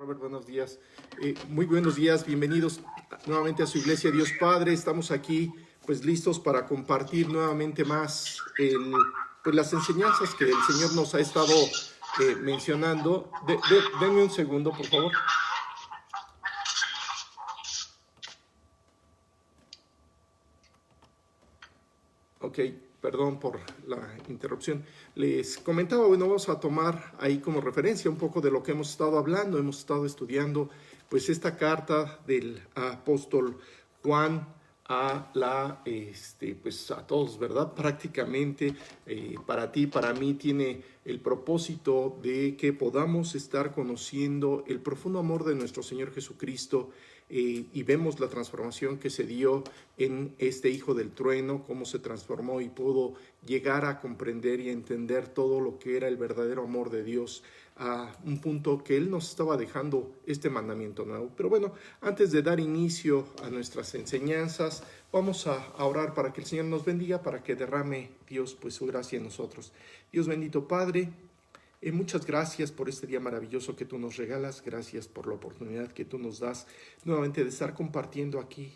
Robert, buenos días. Muy buenos días, bienvenidos nuevamente a su iglesia Dios Padre. Estamos aquí pues listos para compartir nuevamente más pues, las enseñanzas que el Señor nos ha estado mencionando. Denme un segundo, por favor. Ok, perdón por la interrupción. Les comentaba, bueno, vamos a tomar ahí como referencia un poco de lo que hemos estado hablando. Hemos estado estudiando pues esta carta del apóstol Juan a pues a todos, ¿verdad? Prácticamente para ti, para mí, tiene el propósito de que podamos estar conociendo el profundo amor de nuestro Señor Jesucristo. Y vemos la transformación que se dio en este hijo del trueno, cómo se transformó y pudo llegar a comprender y a entender todo lo que era el verdadero amor de Dios, a un punto que Él nos estaba dejando este mandamiento nuevo. Pero bueno, antes de dar inicio a nuestras enseñanzas, vamos a orar para que el Señor nos bendiga, para que derrame Dios pues su gracia en nosotros. Dios bendito Padre, muchas gracias por este día maravilloso que tú nos regalas, gracias por la oportunidad que tú nos das nuevamente de estar compartiendo aquí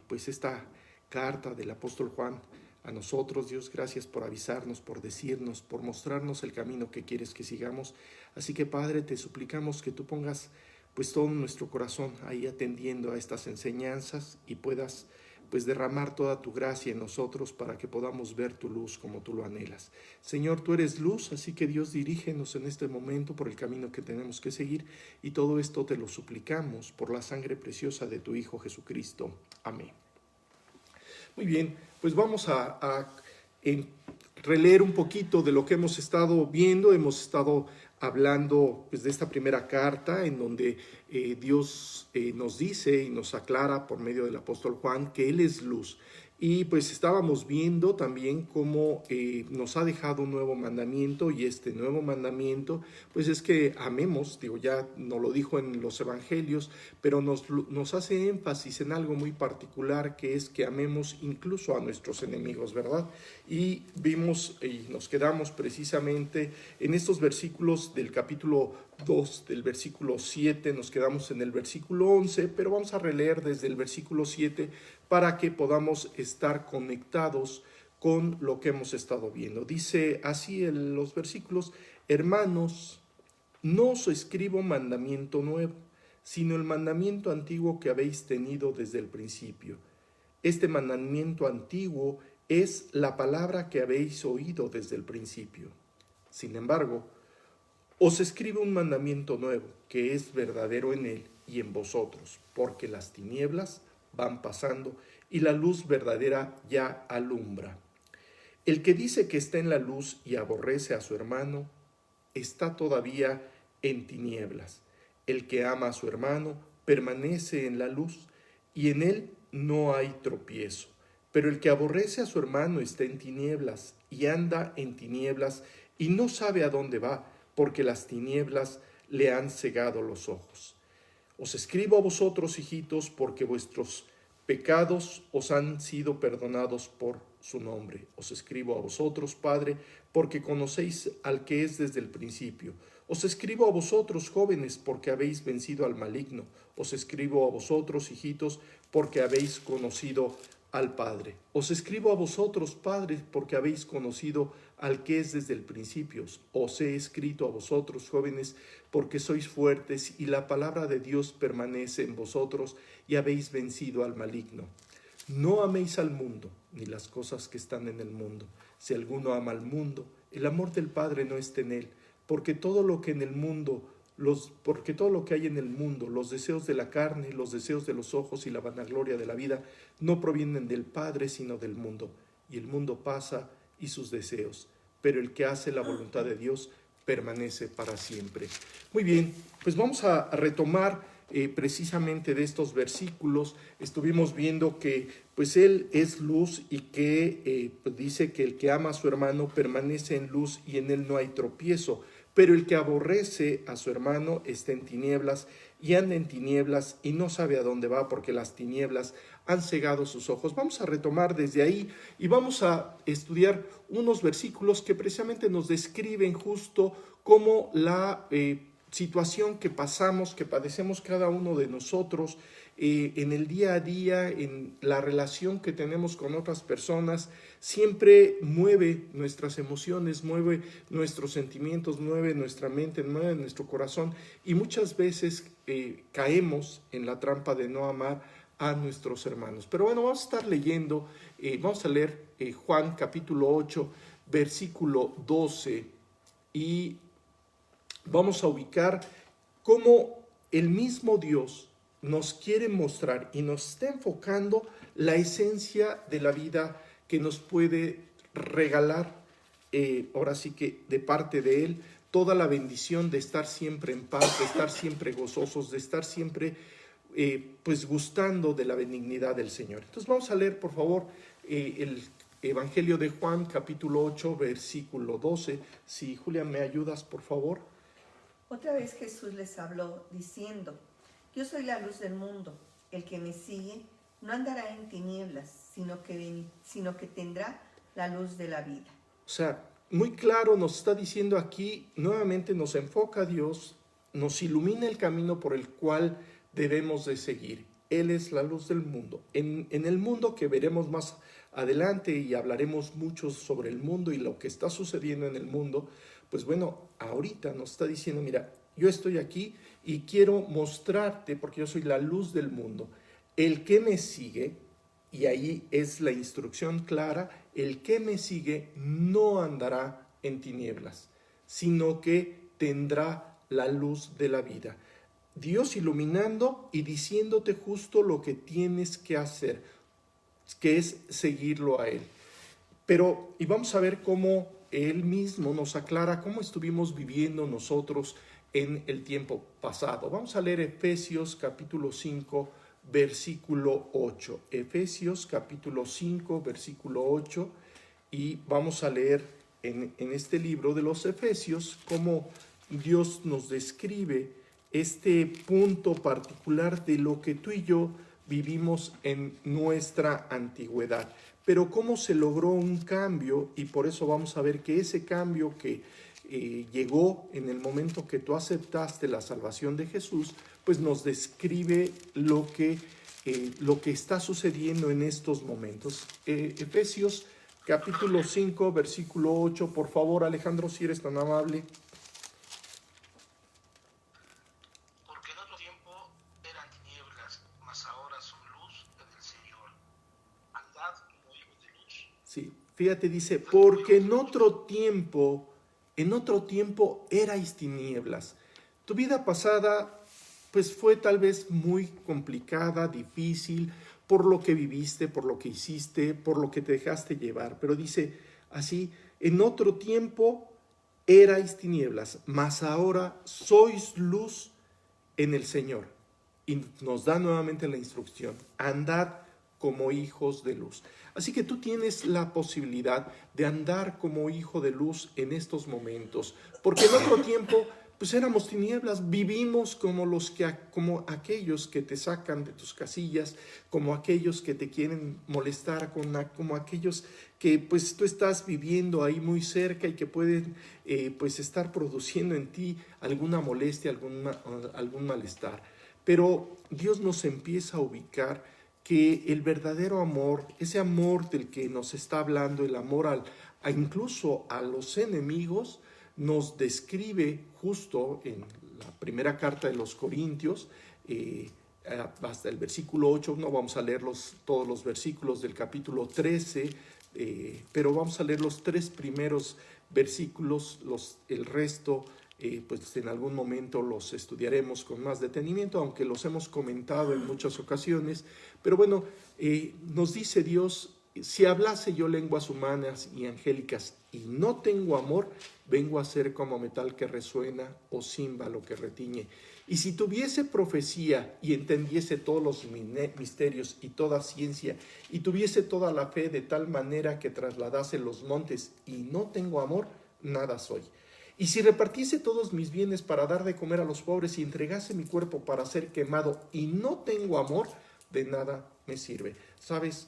pues esta carta del apóstol Juan a nosotros. Dios, gracias por avisarnos, por decirnos, por mostrarnos el camino que quieres que sigamos. Así que Padre, te suplicamos que tú pongas pues todo nuestro corazón ahí atendiendo a estas enseñanzas y puedas pues derramar toda tu gracia en nosotros para que podamos ver tu luz como tú lo anhelas. Señor, tú eres luz, así que Dios, dirígenos en este momento por el camino que tenemos que seguir, y todo esto te lo suplicamos por la sangre preciosa de tu Hijo Jesucristo. Amén. Muy bien, pues vamos a releer un poquito de lo que hemos estado viendo. Hemos estado hablando pues, de esta primera carta en donde Dios nos dice y nos aclara por medio del apóstol Juan que Él es luz. Y pues estábamos viendo también cómo nos ha dejado un nuevo mandamiento, y este nuevo mandamiento pues es que amemos. Digo, ya nos lo dijo en los evangelios, pero nos hace énfasis en algo muy particular, que es que amemos incluso a nuestros enemigos, ¿verdad? Y vimos y nos quedamos precisamente en estos versículos del capítulo 2, del versículo 7, nos quedamos en el versículo 11, pero vamos a releer desde el versículo 7 para que podamos estar conectados con lo que hemos estado viendo. Dice así en los versículos: hermanos, no os escribo mandamiento nuevo, sino el mandamiento antiguo que habéis tenido desde el principio. Este mandamiento antiguo es la palabra que habéis oído desde el principio. Sin embargo, os escribo un mandamiento nuevo, que es verdadero en él y en vosotros, porque las tinieblas van pasando y la luz verdadera ya alumbra. El que dice que está en la luz y aborrece a su hermano, está todavía en tinieblas. El que ama a su hermano permanece en la luz, y en él no hay tropiezo. Pero el que aborrece a su hermano está en tinieblas, y anda en tinieblas, y no sabe a dónde va, porque las tinieblas le han cegado los ojos. Os escribo a vosotros, hijitos, porque vuestros pecados os han sido perdonados por su nombre. Os escribo a vosotros, Padre, porque conocéis al que es desde el principio. Os escribo a vosotros, jóvenes, porque habéis vencido al maligno. Os escribo a vosotros, hijitos, porque habéis conocido al Padre. Os escribo a vosotros, padres, porque habéis conocido al que es desde el principio. Os he escrito a vosotros, jóvenes, porque sois fuertes y la palabra de Dios permanece en vosotros y habéis vencido al maligno. No améis al mundo, ni las cosas que están en el mundo. Si alguno ama al mundo, el amor del Padre no está en él, porque todo lo que hay en el mundo, los deseos de la carne, los deseos de los ojos y la vanagloria de la vida, no provienen del Padre, sino del mundo. Y el mundo pasa y sus deseos, pero el que hace la voluntad de Dios permanece para siempre. Muy bien, pues vamos a retomar precisamente de estos versículos. Estuvimos viendo que pues Él es luz y que pues dice que el que ama a su hermano permanece en luz y en él no hay tropiezo. Pero el que aborrece a su hermano está en tinieblas y anda en tinieblas y no sabe a dónde va, porque las tinieblas han cegado sus ojos. Vamos a retomar desde ahí y vamos a estudiar unos versículos que precisamente nos describen justo cómo la situación que pasamos, que padecemos cada uno de nosotros, en el día a día, en la relación que tenemos con otras personas, siempre mueve nuestras emociones, mueve nuestros sentimientos, mueve nuestra mente, mueve nuestro corazón, y muchas veces caemos en la trampa de no amar a nuestros hermanos. Pero bueno, vamos a estar leyendo, vamos a leer Juan capítulo 8, versículo 12, y vamos a ubicar cómo el mismo Dios nos quiere mostrar y nos está enfocando la esencia de la vida que nos puede regalar, ahora sí que de parte de Él, toda la bendición de estar siempre en paz, de estar siempre gozosos, de estar siempre pues gustando de la benignidad del Señor. Entonces vamos a leer, por favor, el Evangelio de Juan, capítulo 8, versículo 12. Si Julia me ayudas, por favor. Otra vez Jesús les habló diciendo: Yo soy la luz del mundo. El que me sigue no andará en tinieblas, sino que tendrá la luz de la vida. O sea, muy claro nos está diciendo aquí, nuevamente nos enfoca Dios, nos ilumina el camino por el cual debemos de seguir. Él es la luz del mundo. En el mundo, que veremos más adelante y hablaremos mucho sobre el mundo y lo que está sucediendo en el mundo, pues bueno, ahorita nos está diciendo, mira, yo estoy aquí y quiero mostrarte, porque yo soy la luz del mundo. El que me sigue, y ahí es la instrucción clara, el que me sigue no andará en tinieblas, sino que tendrá la luz de la vida. Dios iluminando y diciéndote justo lo que tienes que hacer, que es seguirlo a Él. Pero, y vamos a ver cómo Él mismo nos aclara cómo estuvimos viviendo nosotros en el tiempo pasado. Vamos a leer Efesios capítulo 5, versículo 8. Efesios capítulo 5, versículo 8. Y vamos a leer en este libro de los Efesios cómo Dios nos describe este punto particular de lo que tú y yo vivimos en nuestra antigüedad. Pero cómo se logró un cambio, y por eso vamos a ver que ese cambio que llegó en el momento que tú aceptaste la salvación de Jesús, pues nos describe lo que está sucediendo en estos momentos. Efesios capítulo 5, versículo 8, por favor, Alejandro, si eres tan amable. Porque en otro tiempo eran tinieblas, mas ahora son luz en el Señor. Andad como hijos de luz. Sí, fíjate, dice, porque en otro tiempo erais tinieblas. Tu vida pasada pues fue tal vez muy complicada, difícil, por lo que viviste, por lo que hiciste, por lo que te dejaste llevar. Pero dice así, en otro tiempo erais tinieblas, mas ahora sois luz en el Señor. Y nos da nuevamente la instrucción, andad como hijos de luz. Así que tú tienes la posibilidad de andar como hijo de luz en estos momentos, porque en otro tiempo pues éramos tinieblas, vivimos como aquellos que te sacan de tus casillas, como aquellos que te quieren molestar, como aquellos que pues tú estás viviendo ahí muy cerca y que pueden pues estar produciendo en ti alguna molestia, algún malestar. Pero Dios nos empieza a ubicar que el verdadero amor, ese amor del que nos está hablando, el amor incluso a los enemigos, nos describe justo en la primera carta de los Corintios, hasta el versículo 8, no vamos a leer todos los versículos del capítulo 13, pero vamos a leer los 3 primeros versículos, el resto pues en algún momento los estudiaremos con más detenimiento, aunque los hemos comentado en muchas ocasiones. Pero bueno, nos dice Dios, si hablase yo lenguas humanas y angélicas y no tengo amor, vengo a ser como metal que resuena o címbalo que retiñe. Y si tuviese profecía y entendiese todos los misterios y toda ciencia, y tuviese toda la fe de tal manera que trasladase los montes y no tengo amor, nada soy. Y si repartiese todos mis bienes para dar de comer a los pobres y entregase mi cuerpo para ser quemado y no tengo amor, de nada me sirve. ¿Sabes?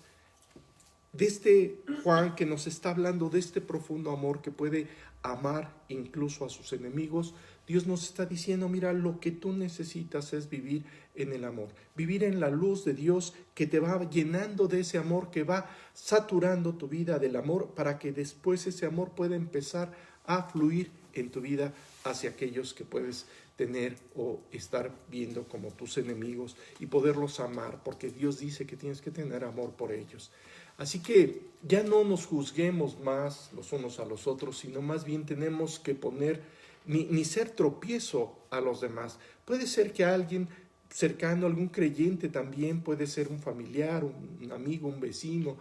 De este Juan que nos está hablando de este profundo amor que puede amar incluso a sus enemigos, Dios nos está diciendo, mira, lo que tú necesitas es vivir en el amor, vivir en la luz de Dios que te va llenando de ese amor, que va saturando tu vida del amor para que después ese amor pueda empezar a fluir en tu vida hacia aquellos que puedes tener o estar viendo como tus enemigos y poderlos amar, porque Dios dice que tienes que tener amor por ellos. Así que ya no nos juzguemos más los unos a los otros, sino más bien tenemos que poner, ni ser tropiezo a los demás. Puede ser que alguien cercano, algún creyente también, puede ser un familiar, un amigo, un vecino,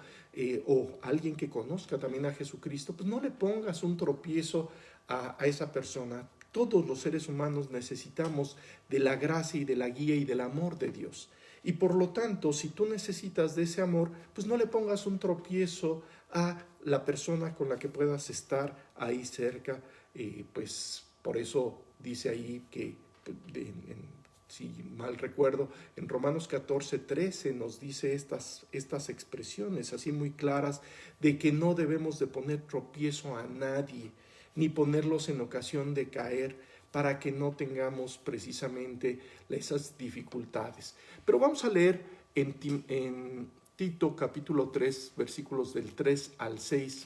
o alguien que conozca también a Jesucristo, pues no le pongas un tropiezo a esa persona. Todos los seres humanos necesitamos de la gracia y de la guía y del amor de Dios. Y por lo tanto, si tú necesitas de ese amor, pues no le pongas un tropiezo a la persona con la que puedas estar ahí cerca. Pues por eso dice ahí que, si mal recuerdo, en Romanos 14:13 nos dice estas expresiones así muy claras de que no debemos de poner tropiezo a nadie, ni ponerlos en ocasión de caer, para que no tengamos precisamente esas dificultades. Pero vamos a leer en Tito capítulo 3, versículos del 3 al 6,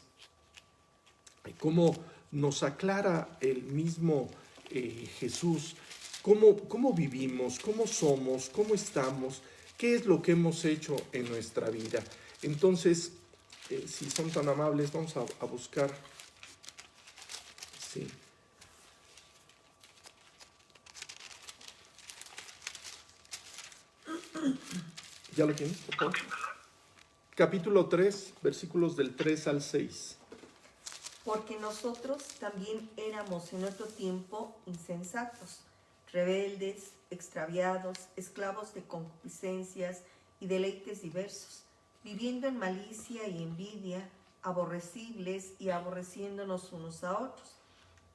cómo nos aclara el mismo Jesús, cómo vivimos, cómo somos, cómo estamos, qué es lo que hemos hecho en nuestra vida. Entonces, si son tan amables, vamos a buscar. Sí. ¿Ya lo tienes, por favor? Capítulo 3, versículos del 3 al 6. Porque nosotros también éramos en otro tiempo insensatos, rebeldes, extraviados, esclavos de concupiscencias y deleites diversos, viviendo en malicia y envidia, aborrecibles y aborreciéndonos unos a otros.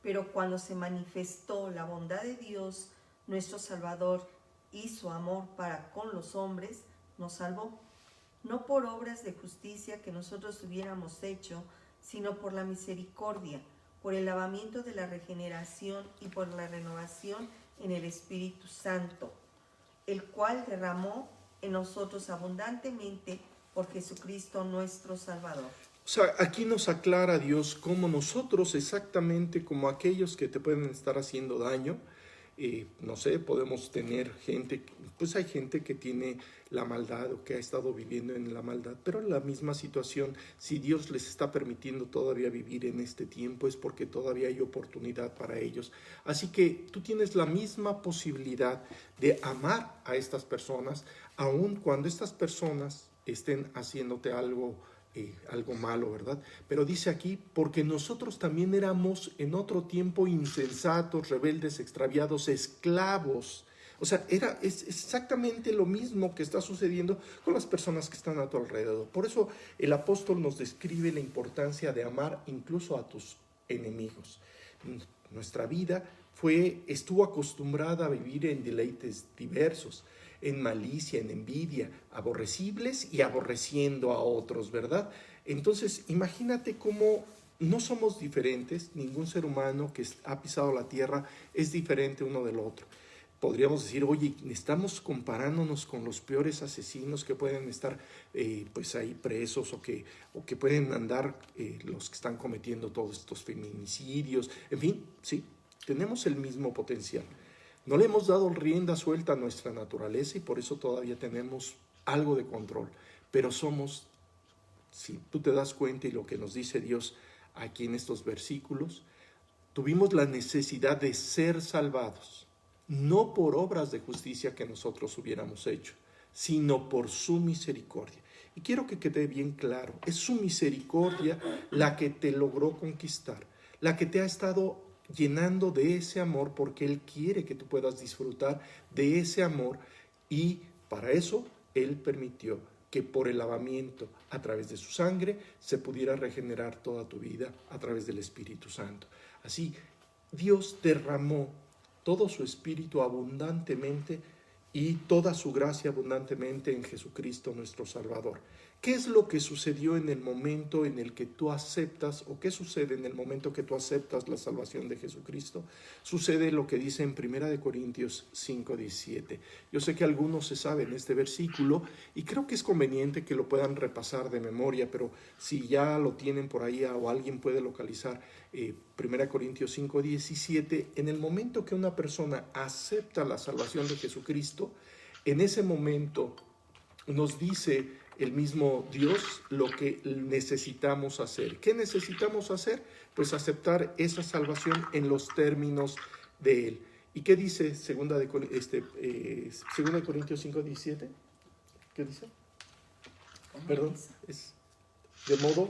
Pero cuando se manifestó la bondad de Dios, nuestro Salvador, y su amor para con los hombres, nos salvó, no por obras de justicia que nosotros hubiéramos hecho, sino por la misericordia, por el lavamiento de la regeneración y por la renovación en el Espíritu Santo, el cual derramó en nosotros abundantemente por Jesucristo nuestro Salvador. O sea, aquí nos aclara Dios cómo nosotros, exactamente como aquellos que te pueden estar haciendo daño, no sé, podemos tener gente, pues hay gente que tiene la maldad o que ha estado viviendo en la maldad, pero en la misma situación, si Dios les está permitiendo todavía vivir en este tiempo, es porque todavía hay oportunidad para ellos. Así que tú tienes la misma posibilidad de amar a estas personas, aun cuando estas personas estén haciéndote algo malo, ¿verdad? Pero dice aquí, porque nosotros también éramos en otro tiempo insensatos, rebeldes, extraviados, esclavos. O sea, es exactamente lo mismo que está sucediendo con las personas que están a tu alrededor. Por eso el apóstol nos describe la importancia de amar incluso a tus enemigos. Nuestra vida estuvo acostumbrada a vivir en deleites diversos, en malicia, en envidia, aborrecibles y aborreciendo a otros, ¿verdad? Entonces, imagínate cómo no somos diferentes, ningún ser humano que ha pisado la tierra es diferente uno del otro. Podríamos decir, oye, estamos comparándonos con los peores asesinos que pueden estar pues ahí presos o que pueden andar los que están cometiendo todos estos feminicidios, en fin, sí, tenemos el mismo potencial. No le hemos dado rienda suelta a nuestra naturaleza y por eso todavía tenemos algo de control. Pero somos, si tú te das cuenta y lo que nos dice Dios aquí en estos versículos, tuvimos la necesidad de ser salvados, no por obras de justicia que nosotros hubiéramos hecho, sino por su misericordia. Y quiero que quede bien claro, es su misericordia la que te logró conquistar, la que te ha estado llenando de ese amor, porque Él quiere que tú puedas disfrutar de ese amor, y para eso Él permitió que por el lavamiento a través de su sangre se pudiera regenerar toda tu vida a través del Espíritu Santo. Así, Dios derramó todo su Espíritu abundantemente y toda su gracia abundantemente en Jesucristo nuestro Salvador. ¿Qué es lo que sucedió en el momento en el que tú aceptas, o qué sucede en el momento que tú aceptas la salvación de Jesucristo? Sucede lo que dice en 1 Corintios 5:17. Yo sé que algunos se saben este versículo y creo que es conveniente que lo puedan repasar de memoria, pero si ya lo tienen por ahí o alguien puede localizar 1 Corintios 5:17, en el momento que una persona acepta la salvación de Jesucristo, en ese momento nos dice el mismo Dios lo que necesitamos hacer. ¿Qué necesitamos hacer? Pues aceptar esa salvación en los términos de Él. ¿Y qué dice 2 Corintios 5:17? ¿Qué dice? Perdón, es de modo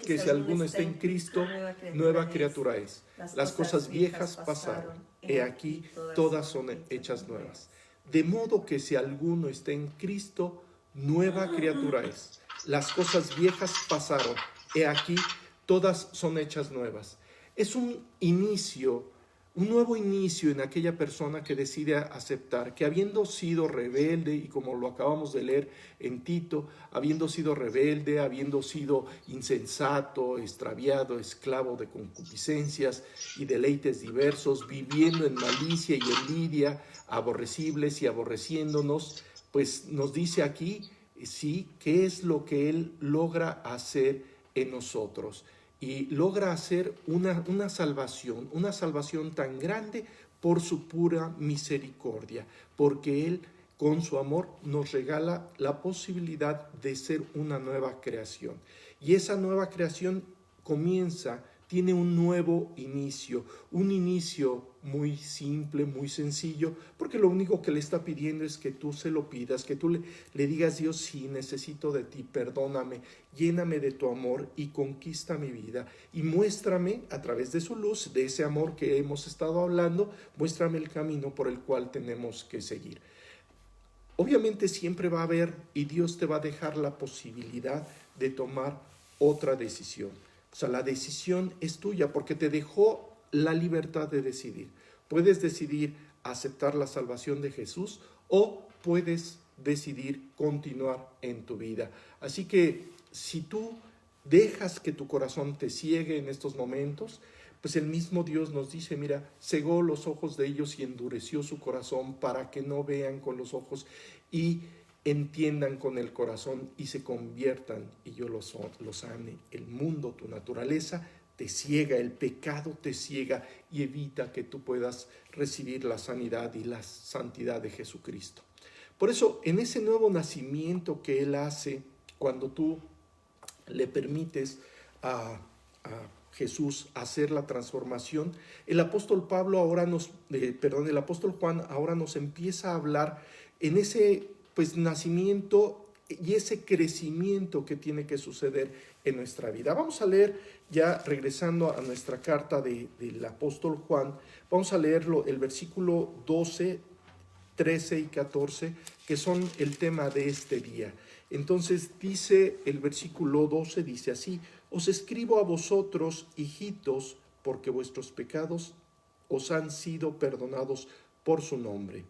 que si alguno está en Cristo, nueva criatura es. Las cosas viejas pasaron, he aquí todas son hechas nuevas. De modo que si alguno está en Cristo, nueva criatura es. Las cosas viejas pasaron, he aquí todas son hechas nuevas. Es un inicio, un nuevo inicio en aquella persona que decide aceptar que, habiendo sido rebelde, y como lo acabamos de leer en Tito, habiendo sido rebelde, habiendo sido insensato, extraviado, esclavo de concupiscencias y deleites diversos, viviendo en malicia y envidia, aborrecibles y aborreciéndonos, pues nos dice aquí, sí, qué es lo que Él logra hacer en nosotros. Y logra hacer una salvación tan grande por su pura misericordia, porque Él con su amor nos regala la posibilidad de ser una nueva creación. Y esa nueva creación tiene un nuevo inicio, un inicio muy simple, muy sencillo, porque lo único que le está pidiendo es que tú se lo pidas, que tú le digas: Dios, sí, necesito de ti, perdóname, lléname de tu amor y conquista mi vida, y muéstrame a través de su luz, de ese amor que hemos estado hablando, muéstrame el camino por el cual tenemos que seguir. Obviamente siempre va a haber, y Dios te va a dejar la posibilidad de tomar otra decisión. O sea, la decisión es tuya porque te dejó la libertad de decidir. Puedes decidir aceptar la salvación de Jesús o puedes decidir continuar en tu vida. Así que si tú dejas que tu corazón te ciegue en estos momentos, pues el mismo Dios nos dice: mira, cegó los ojos de ellos y endureció su corazón para que no vean con los ojos y entiendan con el corazón y se conviertan y yo los sane. El mundo, tu naturaleza, te ciega, el pecado te ciega y evita que tú puedas recibir la sanidad y la santidad de Jesucristo. Por eso, en ese nuevo nacimiento que Él hace, cuando tú le permites a Jesús hacer la transformación, el apóstol el apóstol Juan ahora nos empieza a hablar en ese nacimiento y ese crecimiento que tiene que suceder en nuestra vida. Vamos a leer, ya regresando a nuestra carta del apóstol Juan, vamos a leerlo, el versículo 12, 13 y 14, que son el tema de este día. Entonces dice el versículo 12, dice así: os escribo a vosotros, hijitos, porque vuestros pecados os han sido perdonados por su nombre.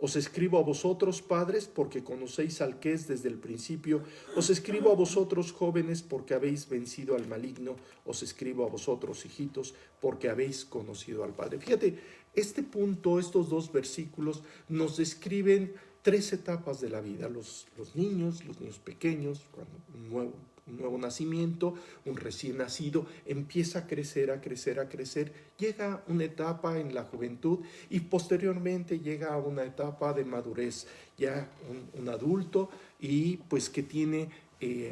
Os escribo a vosotros, padres, porque conocéis al que es desde el principio. Os escribo a vosotros, jóvenes, porque habéis vencido al maligno. Os escribo a vosotros, hijitos, porque habéis conocido al Padre. Fíjate, este punto, estos dos versículos nos describen tres etapas de la vida. Los niños pequeños, cuando un nuevo nacimiento, un recién nacido, empieza a crecer, llega una etapa en la juventud y posteriormente llega a una etapa de madurez, ya un adulto, y pues que tiene,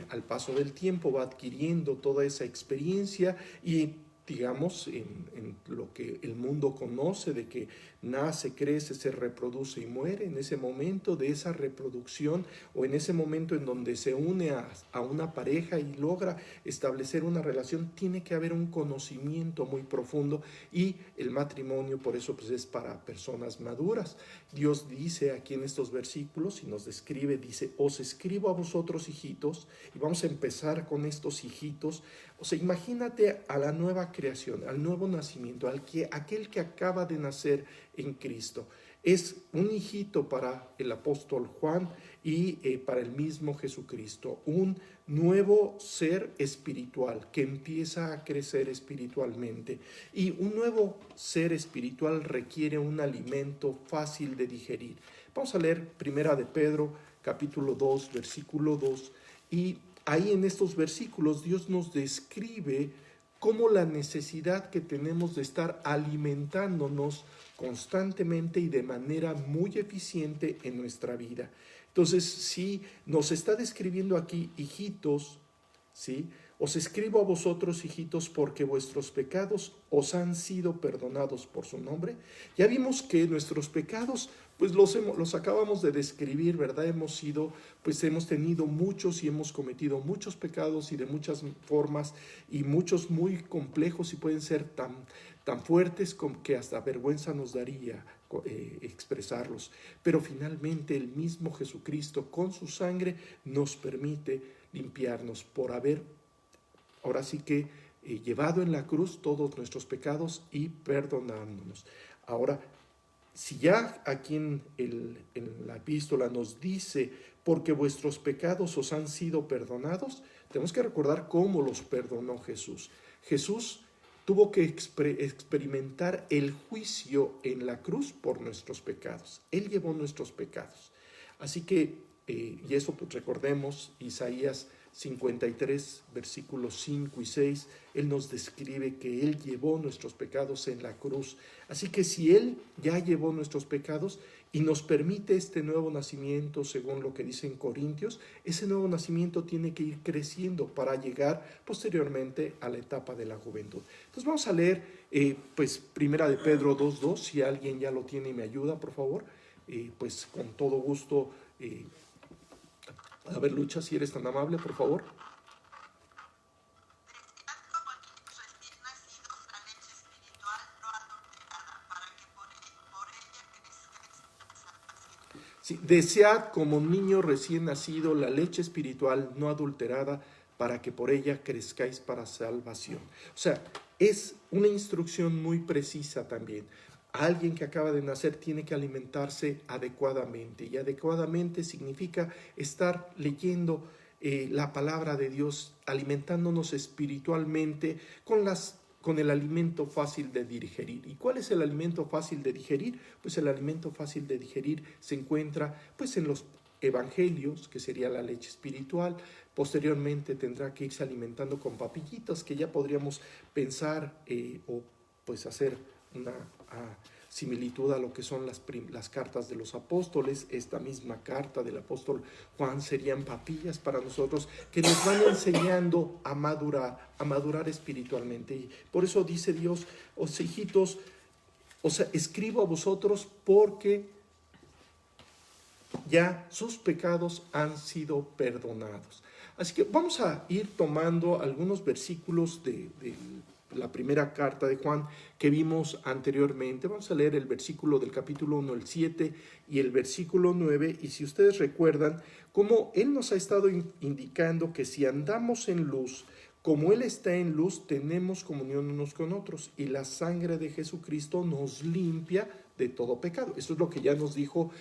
al paso del tiempo, va adquiriendo toda esa experiencia y digamos, en lo que el mundo conoce, de que nace, crece, se reproduce y muere. En ese momento de esa reproducción, o en ese momento en donde se une a una pareja y logra establecer una relación, tiene que haber un conocimiento muy profundo, y el matrimonio por eso pues es para personas maduras. Dios dice aquí en estos versículos y nos describe, dice: os escribo a vosotros, hijitos, y vamos a empezar con estos hijitos. O sea, imagínate a la nueva creación, al nuevo nacimiento, aquel que acaba de nacer en Cristo. es un hijito para el apóstol Juan y para el mismo Jesucristo, un nuevo ser espiritual que empieza a crecer espiritualmente. Y un nuevo ser espiritual requiere un alimento fácil de digerir. Vamos a leer Primera de Pedro, capítulo 2, versículo 2, y ahí en estos versículos Dios nos describe cómo la necesidad que tenemos de estar alimentándonos constantemente y de manera muy eficiente en nuestra vida. Entonces, sí, nos está describiendo aquí, hijitos, ¿sí? Os escribo a vosotros, hijitos, porque vuestros pecados os han sido perdonados por su nombre. Ya vimos que nuestros pecados, pues los acabamos de describir, ¿verdad? Hemos tenido muchos y hemos cometido muchos pecados y de muchas formas, y muchos muy complejos, y pueden ser tan fuertes como que hasta vergüenza nos daría expresarlos. Pero finalmente el mismo Jesucristo con su sangre nos permite limpiarnos por haber, ahora sí que, llevado en la cruz todos nuestros pecados y perdonándonos. Ahora, si ya aquí en la epístola nos dice, porque vuestros pecados os han sido perdonados, tenemos que recordar cómo los perdonó Jesús. Jesús tuvo que experimentar el juicio en la cruz por nuestros pecados. Él llevó nuestros pecados. Así que, y eso pues recordemos, Isaías 53, versículos 5 y 6, Él nos describe que Él llevó nuestros pecados en la cruz. Así que si Él ya llevó nuestros pecados y nos permite este nuevo nacimiento, según lo que dice en Corintios, ese nuevo nacimiento tiene que ir creciendo para llegar posteriormente a la etapa de la juventud. Entonces vamos a leer, pues, Primera de Pedro 2:2, si alguien ya lo tiene y me ayuda, por favor, pues con todo gusto. A ver, Lucha, si eres tan amable, por favor. Sí, desead como niño recién nacido la leche espiritual no adulterada para que por ella crezcáis para salvación. O sea, es una instrucción muy precisa también. Alguien que acaba de nacer tiene que alimentarse adecuadamente, y adecuadamente significa estar leyendo la palabra de Dios, alimentándonos espiritualmente con el alimento fácil de digerir. ¿Y cuál es el alimento fácil de digerir? Pues el alimento fácil de digerir se encuentra pues en los evangelios, que sería la leche espiritual. Posteriormente tendrá que irse alimentando con papillitas, que ya podríamos pensar o pues hacer una similitud a lo que son las cartas de los apóstoles. Esta misma carta del apóstol Juan serían papillas para nosotros que nos van enseñando a madurar espiritualmente. Y por eso dice Dios, os hijitos, os escribo a vosotros porque ya sus pecados han sido perdonados. Así que vamos a ir tomando algunos versículos de la primera carta de Juan que vimos anteriormente. Vamos a leer el versículo del capítulo 1, el 7 y el versículo 9. Y si ustedes recuerdan, cómo Él nos ha estado indicando que si andamos en luz, como Él está en luz, tenemos comunión unos con otros, y la sangre de Jesucristo nos limpia de todo pecado. Eso es lo que ya nos dijo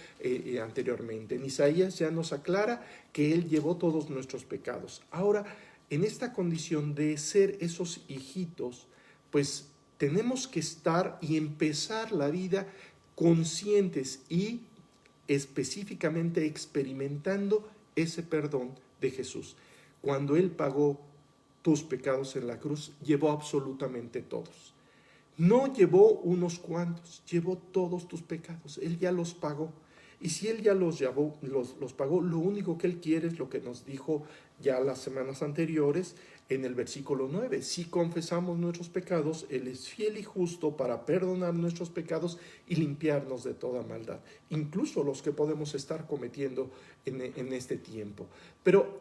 anteriormente. En Isaías ya nos aclara que Él llevó todos nuestros pecados. Ahora, en esta condición de ser esos hijitos, pues tenemos que estar y empezar la vida conscientes y específicamente experimentando ese perdón de Jesús. Cuando Él pagó tus pecados en la cruz, llevó absolutamente todos. No llevó unos cuantos, llevó todos tus pecados. Él ya los pagó. Y si Él ya los pagó, lo único que Él quiere es lo que nos dijo ya las semanas anteriores en el versículo 9. Si confesamos nuestros pecados, Él es fiel y justo para perdonar nuestros pecados y limpiarnos de toda maldad, incluso los que podemos estar cometiendo en este tiempo. Pero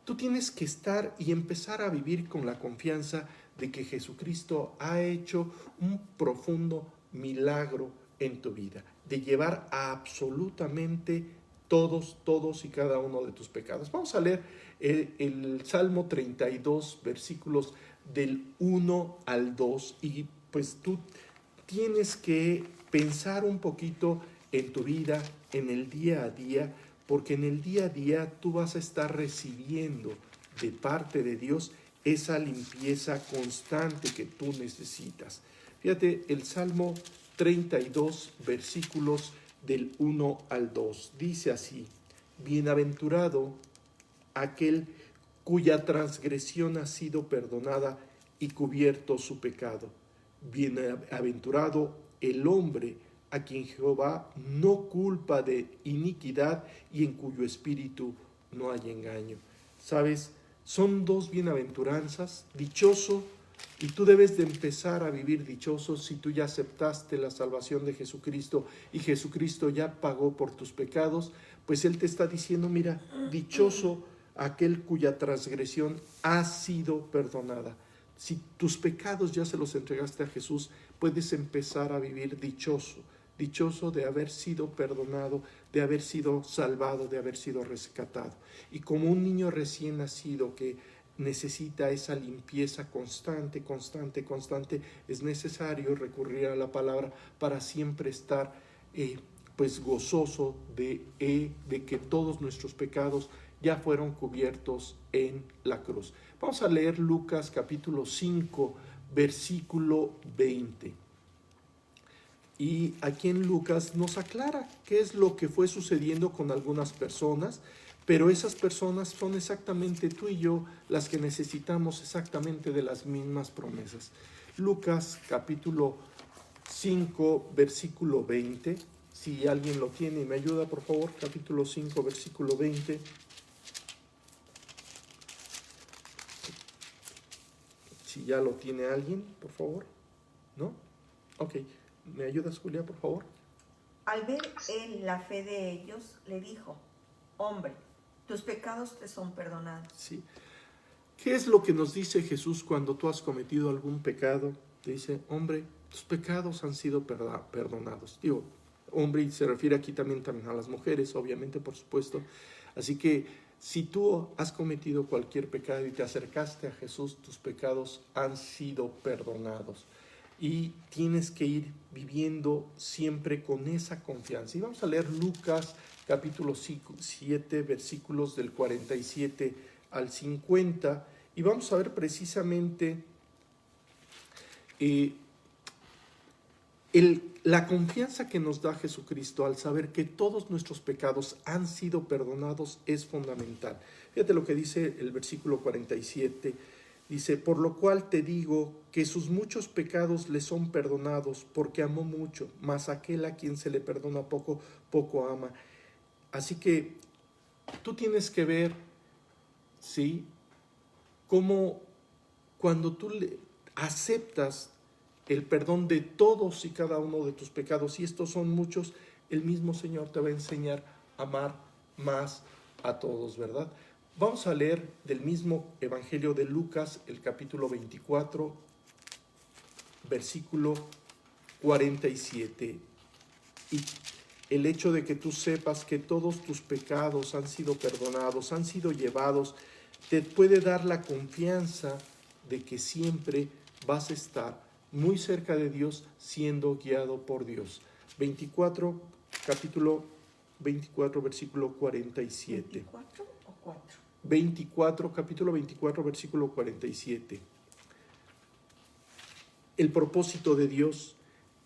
tú tienes que estar y empezar a vivir con la confianza de que Jesucristo ha hecho un profundo milagro en tu vida, de llevar a absolutamente todos y cada uno de tus pecados. Vamos a leer el Salmo 32, versículos del 1 al 2, y pues tú tienes que pensar un poquito en tu vida, en el día a día, porque en el día a día tú vas a estar recibiendo de parte de Dios esa limpieza constante que tú necesitas. Fíjate, el Salmo 32, versículos del 1 al 2, dice así: bienaventurado aquel cuya transgresión ha sido perdonada y cubierto su pecado. Bienaventurado el hombre a quien Jehová no culpa de iniquidad y en cuyo espíritu no hay engaño. ¿Sabes? Son dos bienaventuranzas. Dichoso, y tú debes de empezar a vivir dichoso si tú ya aceptaste la salvación de Jesucristo y Jesucristo ya pagó por tus pecados, pues Él te está diciendo, mira, dichoso aquel cuya transgresión ha sido perdonada. Si tus pecados ya se los entregaste a Jesús, puedes empezar a vivir dichoso, dichoso de haber sido perdonado, de haber sido salvado, de haber sido rescatado. Y como un niño recién nacido que necesita esa limpieza constante, es necesario recurrir a la palabra para siempre estar pues gozoso de que todos nuestros pecados ya fueron cubiertos en la cruz. Vamos a leer Lucas capítulo 5, versículo 20. Y aquí en Lucas nos aclara qué es lo que fue sucediendo con algunas personas, pero esas personas son exactamente tú y yo las que necesitamos exactamente de las mismas promesas. Lucas capítulo 5, versículo 20. Si alguien lo tiene y me ayuda, por favor, capítulo 5, versículo 20. Si ya lo tiene alguien, por favor. ¿No? Ok. ¿Me ayudas, Julia, por favor? Al ver él la fe de ellos, le dijo: hombre, tus pecados te son perdonados. Sí. ¿Qué es lo que nos dice Jesús cuando tú has cometido algún pecado? Te dice, hombre, tus pecados han sido perdonados. Digo, hombre, y se refiere aquí también a las mujeres, obviamente, por supuesto. Así que si tú has cometido cualquier pecado y te acercaste a Jesús, tus pecados han sido perdonados. Y tienes que ir viviendo siempre con esa confianza. Y vamos a leer Lucas capítulo 7, versículos del 47 al 50. Y vamos a ver precisamente la confianza que nos da Jesucristo al saber que todos nuestros pecados han sido perdonados es fundamental. Fíjate lo que dice el versículo 47. Dice, por lo cual te digo que sus muchos pecados le son perdonados, porque amó mucho, mas aquel a quien se le perdona poco, poco ama. Así que tú tienes que ver, ¿sí?, cómo cuando tú aceptas el perdón de todos y cada uno de tus pecados, y estos son muchos, el mismo Señor te va a enseñar a amar más a todos, ¿verdad? Vamos a leer del mismo Evangelio de Lucas, el capítulo 24, versículo 47. Y el hecho de que tú sepas que todos tus pecados han sido perdonados, han sido llevados, te puede dar la confianza de que siempre vas a estar muy cerca de Dios, siendo guiado por Dios. Capítulo 24, versículo 47. ¿24 o 4? Capítulo 24, versículo 47. El propósito de Dios,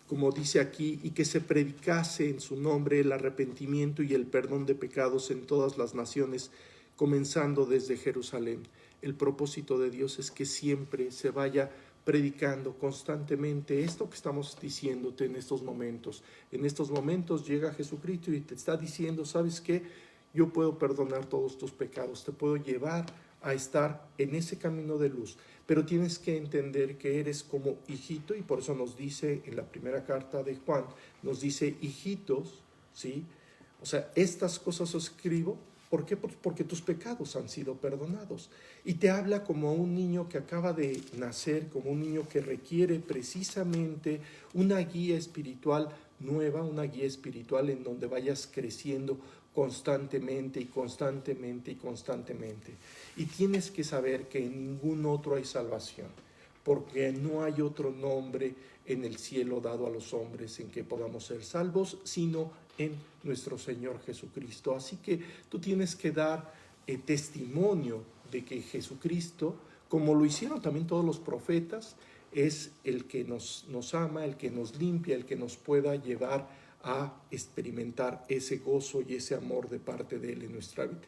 como dice aquí, y que se predicase en su nombre el arrepentimiento y el perdón de pecados en todas las naciones, comenzando desde Jerusalén. El propósito de Dios es que siempre se vaya predicando constantemente esto que estamos diciéndote en estos momentos. En estos momentos llega Jesucristo y te está diciendo, ¿sabes qué? Yo puedo perdonar todos tus pecados, te puedo llevar a estar en ese camino de luz, pero tienes que entender que eres como hijito, y por eso nos dice en la primera carta de Juan, nos dice hijitos, ¿sí? O sea, estas cosas os escribo, ¿por qué? Porque tus pecados han sido perdonados. Y te habla como un niño que acaba de nacer, como un niño que requiere precisamente una guía espiritual nueva, una guía espiritual en donde vayas creciendo constantemente. Y tienes que saber que en ningún otro hay salvación, porque no hay otro nombre en el cielo dado a los hombres en que podamos ser salvos, sino en nuestro Señor Jesucristo. Así que tú tienes que dar testimonio de que Jesucristo, como lo hicieron también todos los profetas, es el que nos ama, el que nos limpia, el que nos pueda llevar a experimentar ese gozo y ese amor de parte de Él en nuestra vida.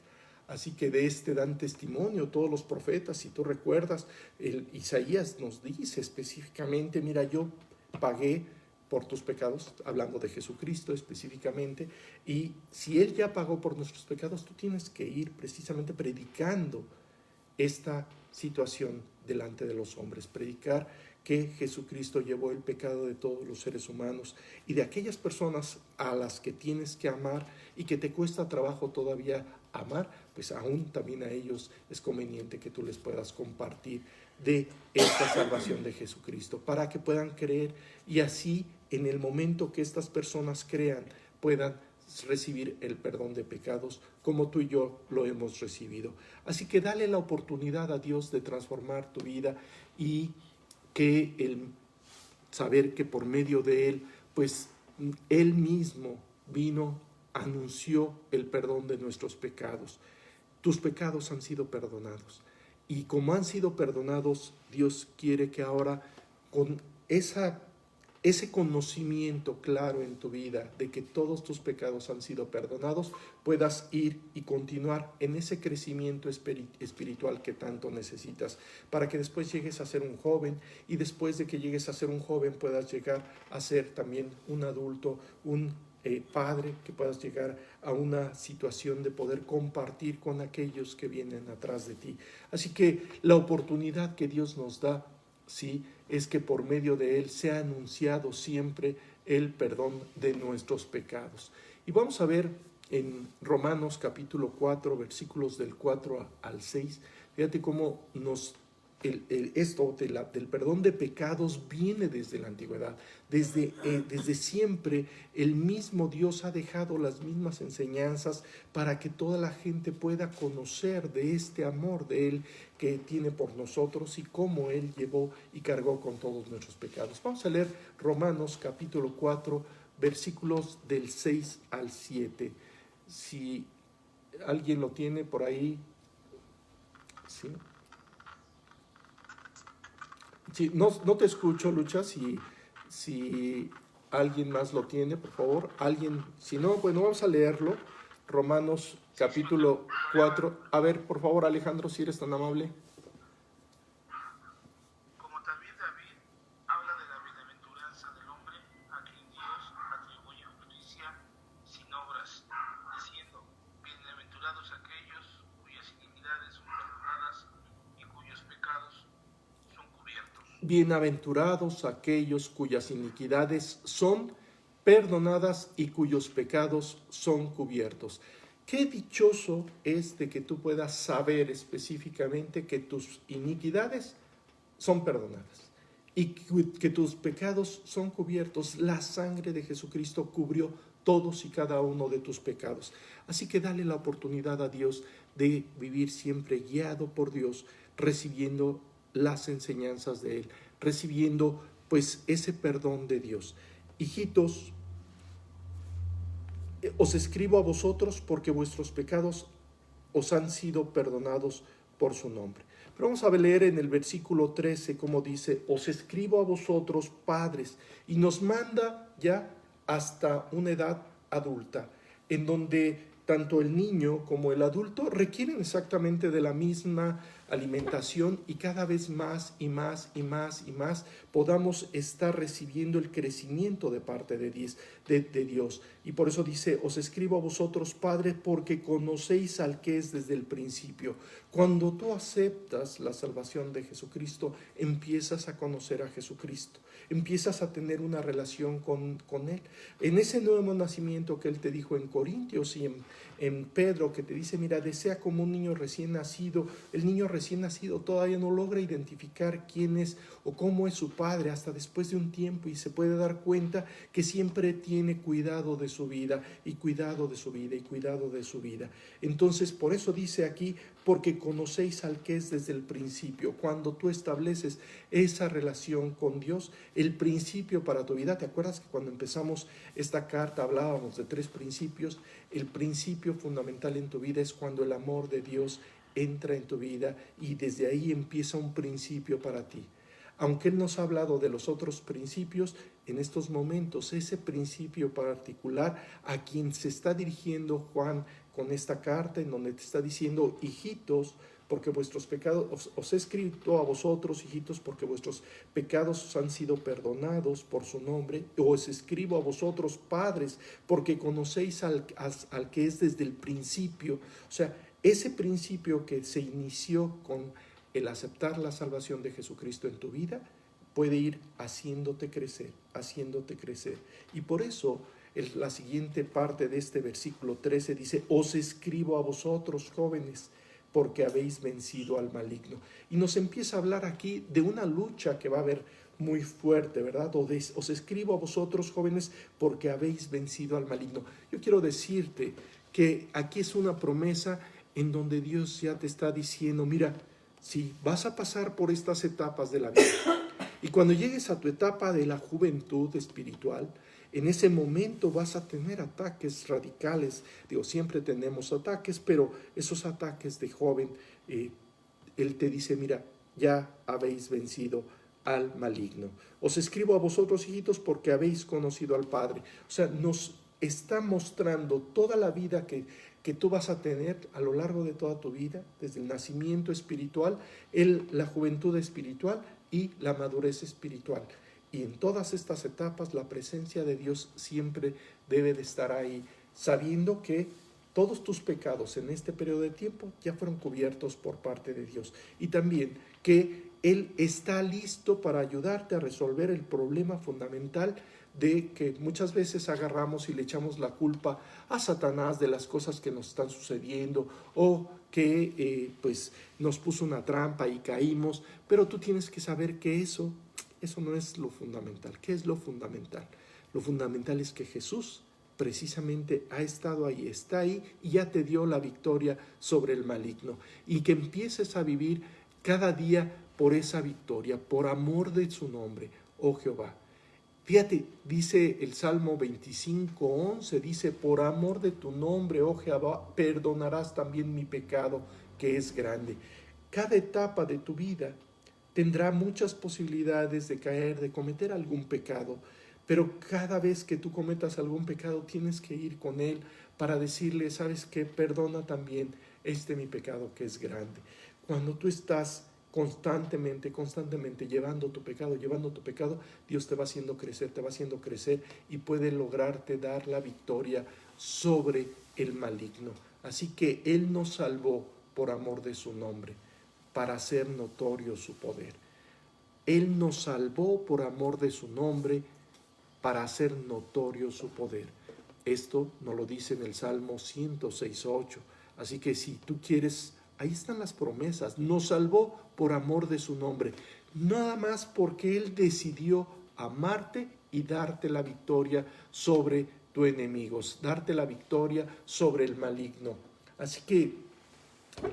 Así que de este dan testimonio todos los profetas. Si tú recuerdas, Isaías nos dice específicamente, mira, yo pagué por tus pecados, hablando de Jesucristo específicamente, y si Él ya pagó por nuestros pecados, tú tienes que ir precisamente predicando esta situación delante de los hombres, predicar que Jesucristo llevó el pecado de todos los seres humanos y de aquellas personas a las que tienes que amar y que te cuesta trabajo todavía amar, pues aún también a ellos es conveniente que tú les puedas compartir de esta salvación de Jesucristo para que puedan creer y así en el momento que estas personas crean puedan recibir el perdón de pecados como tú y yo lo hemos recibido. Así que dale la oportunidad a Dios de transformar tu vida y que el saber que por medio de Él, pues Él mismo vino, anunció el perdón de nuestros pecados. Tus pecados han sido perdonados. Y como han sido perdonados, Dios quiere que ahora con ese conocimiento claro en tu vida de que todos tus pecados han sido perdonados, puedas ir y continuar en ese crecimiento espiritual que tanto necesitas, para que después llegues a ser un joven y después de que llegues a ser un joven puedas llegar a ser también un adulto, un padre, que puedas llegar a una situación de poder compartir con aquellos que vienen atrás de ti. Así que la oportunidad que Dios nos da, sí, es que por medio de Él sea anunciado siempre el perdón de nuestros pecados. Y vamos a ver en Romanos capítulo 4, versículos del 4 al 6, fíjate cómo esto del perdón de pecados viene desde la antigüedad. Desde siempre el mismo Dios ha dejado las mismas enseñanzas para que toda la gente pueda conocer de este amor de Él que tiene por nosotros y cómo Él llevó y cargó con todos nuestros pecados. Vamos a leer Romanos capítulo 4, versículos del 6 al 7. Si alguien lo tiene por ahí, ¿sí? Sí, no te escucho, Lucha, si alguien más lo tiene, por favor. Alguien, si no, bueno, vamos a leerlo. Romanos capítulo 4. A ver, por favor, Alejandro, si eres tan amable. Como también David habla de la bienaventuranza del hombre a quien Dios atribuye justicia sin obras, diciendo, bienaventurados aquellos cuyas iniquidades son perdonadas y cuyos pecados son cubiertos. Bienaventurados aquellos cuyas iniquidades son perdonadas y cuyos pecados son cubiertos. Qué dichoso es de que tú puedas saber específicamente que tus iniquidades son perdonadas y que tus pecados son cubiertos. La sangre de Jesucristo cubrió todos y cada uno de tus pecados. Así que dale la oportunidad a Dios de vivir siempre guiado por Dios, recibiendo las enseñanzas de Él, recibiendo pues ese perdón de Dios. Hijitos, os escribo a vosotros porque vuestros pecados os han sido perdonados por su nombre. Pero vamos a leer en el versículo 13 como dice, os escribo a vosotros padres, y nos manda ya hasta una edad adulta, en donde tanto el niño como el adulto requieren exactamente de la misma alimentación y cada vez más y más y más y más podamos estar recibiendo el crecimiento de parte de Dios. Y por eso dice, os escribo a vosotros, padres, porque conocéis al que es desde el principio. Cuando tú aceptas la salvación de Jesucristo, empiezas a conocer a Jesucristo. Empiezas a tener una relación con Él. En ese nuevo nacimiento que Él te dijo en Corintios y en Pedro, que te dice, mira, desea como un niño recién nacido. El niño recién nacido todavía no logra identificar quién es o cómo es su padre hasta después de un tiempo, y se puede dar cuenta que siempre tiene cuidado de su vida y cuidado de su vida y cuidado de su vida. Entonces, por eso dice aquí, porque conocéis al que es desde el principio. Cuando tú estableces esa relación con Dios, el principio para tu vida, ¿te acuerdas que cuando empezamos esta carta hablábamos de 3 principios? El principio fundamental en tu vida es cuando el amor de Dios entra en tu vida, y desde ahí empieza un principio para ti. Aunque Él nos ha hablado de los otros principios, en estos momentos ese principio particular a quien se está dirigiendo Juan con esta carta, en donde te está diciendo: hijitos, porque vuestros pecados, os he escrito a vosotros, hijitos, porque vuestros pecados os han sido perdonados por su nombre. Os escribo a vosotros, padres, porque conocéis al que es desde el principio. O sea, ese principio que se inició con el aceptar la salvación de Jesucristo en tu vida, puede ir haciéndote crecer, haciéndote crecer. Y por eso la siguiente parte de este versículo 13 dice: os escribo a vosotros, jóvenes, porque habéis vencido al maligno. Y nos empieza a hablar aquí de una lucha que va a haber muy fuerte, ¿verdad? Os escribo a vosotros, jóvenes, porque habéis vencido al maligno. Yo quiero decirte que aquí es una promesa en donde Dios ya te está diciendo: mira, si vas a pasar por estas etapas de la vida, y cuando llegues a tu etapa de la juventud espiritual, en ese momento vas a tener ataques radicales. Digo, siempre tenemos ataques, pero esos ataques de joven, Él te dice: mira, ya habéis vencido al maligno. Os escribo a vosotros, hijitos, porque habéis conocido al Padre. O sea, nos está mostrando toda la vida que tú vas a tener a lo largo de toda tu vida, desde el nacimiento espiritual, la juventud espiritual y la madurez espiritual. Y en todas estas etapas la presencia de Dios siempre debe de estar ahí, sabiendo que todos tus pecados en este periodo de tiempo ya fueron cubiertos por parte de Dios. Y también que Él está listo para ayudarte a resolver el problema fundamental de que muchas veces agarramos y le echamos la culpa a Satanás de las cosas que nos están sucediendo, o que pues nos puso una trampa y caímos. Pero tú tienes que saber que eso no es lo fundamental. ¿Qué es lo fundamental? Lo fundamental es que Jesús precisamente ha estado ahí, está ahí, y ya te dio la victoria sobre el maligno, y que empieces a vivir cada día por esa victoria, por amor de su nombre, oh Jehová. Fíjate, dice el Salmo 25:11, dice: por amor de tu nombre, oh Jehová, perdonarás también mi pecado, que es grande. Cada etapa de tu vida tendrá muchas posibilidades de caer, de cometer algún pecado, pero cada vez que tú cometas algún pecado tienes que ir con Él para decirle: ¿sabes qué? Perdona también mi pecado, que es grande. Cuando tú estás constantemente llevando tu pecado, Dios te va haciendo crecer y puede lograrte dar la victoria sobre el maligno. Así que Él nos salvó por amor de su nombre, para hacer notorio su poder. Él nos salvó por amor de su nombre, para hacer notorio su poder. Esto nos lo dice en el Salmo 106:8. Así que si tú quieres, ahí están las promesas. Nos salvó por amor de su nombre, nada más porque Él decidió amarte y darte la victoria sobre tus enemigos, darte la victoria sobre el maligno. Así que,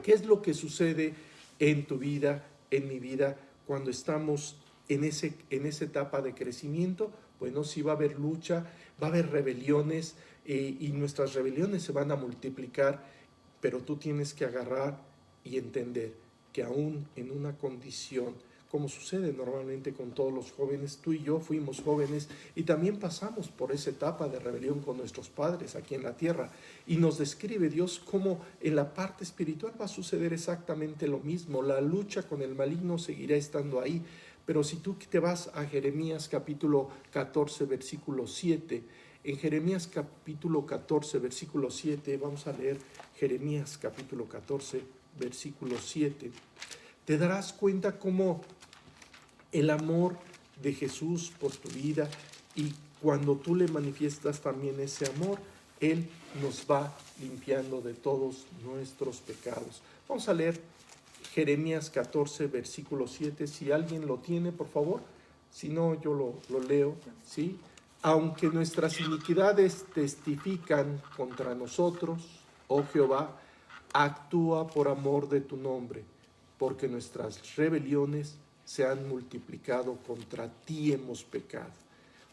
¿qué es lo que sucede en tu vida, en mi vida, cuando estamos en esa etapa de crecimiento? Bueno, sí va a haber lucha, va a haber rebeliones, y nuestras rebeliones se van a multiplicar, pero tú tienes que agarrar y entender que aún en una condición, como sucede normalmente con todos los jóvenes, tú y yo fuimos jóvenes y también pasamos por esa etapa de rebelión con nuestros padres aquí en la tierra, y nos describe Dios cómo en la parte espiritual va a suceder exactamente lo mismo. La lucha con el maligno seguirá estando ahí. Pero si tú te vas a Jeremías capítulo 14, versículo 7, en Jeremías capítulo 14, versículo 7, vamos a leer Jeremías capítulo 14, versículo 7, te darás cuenta cómo el amor de Jesús por tu vida, y cuando tú le manifiestas también ese amor, Él nos va limpiando de todos nuestros pecados. Vamos a leer Jeremías 14, versículo 7. Si alguien lo tiene, por favor. Si no, yo lo leo, ¿sí? Aunque nuestras iniquidades testifican contra nosotros, oh Jehová, actúa por amor de tu nombre, porque nuestras rebeliones se han multiplicado, contra ti hemos pecado.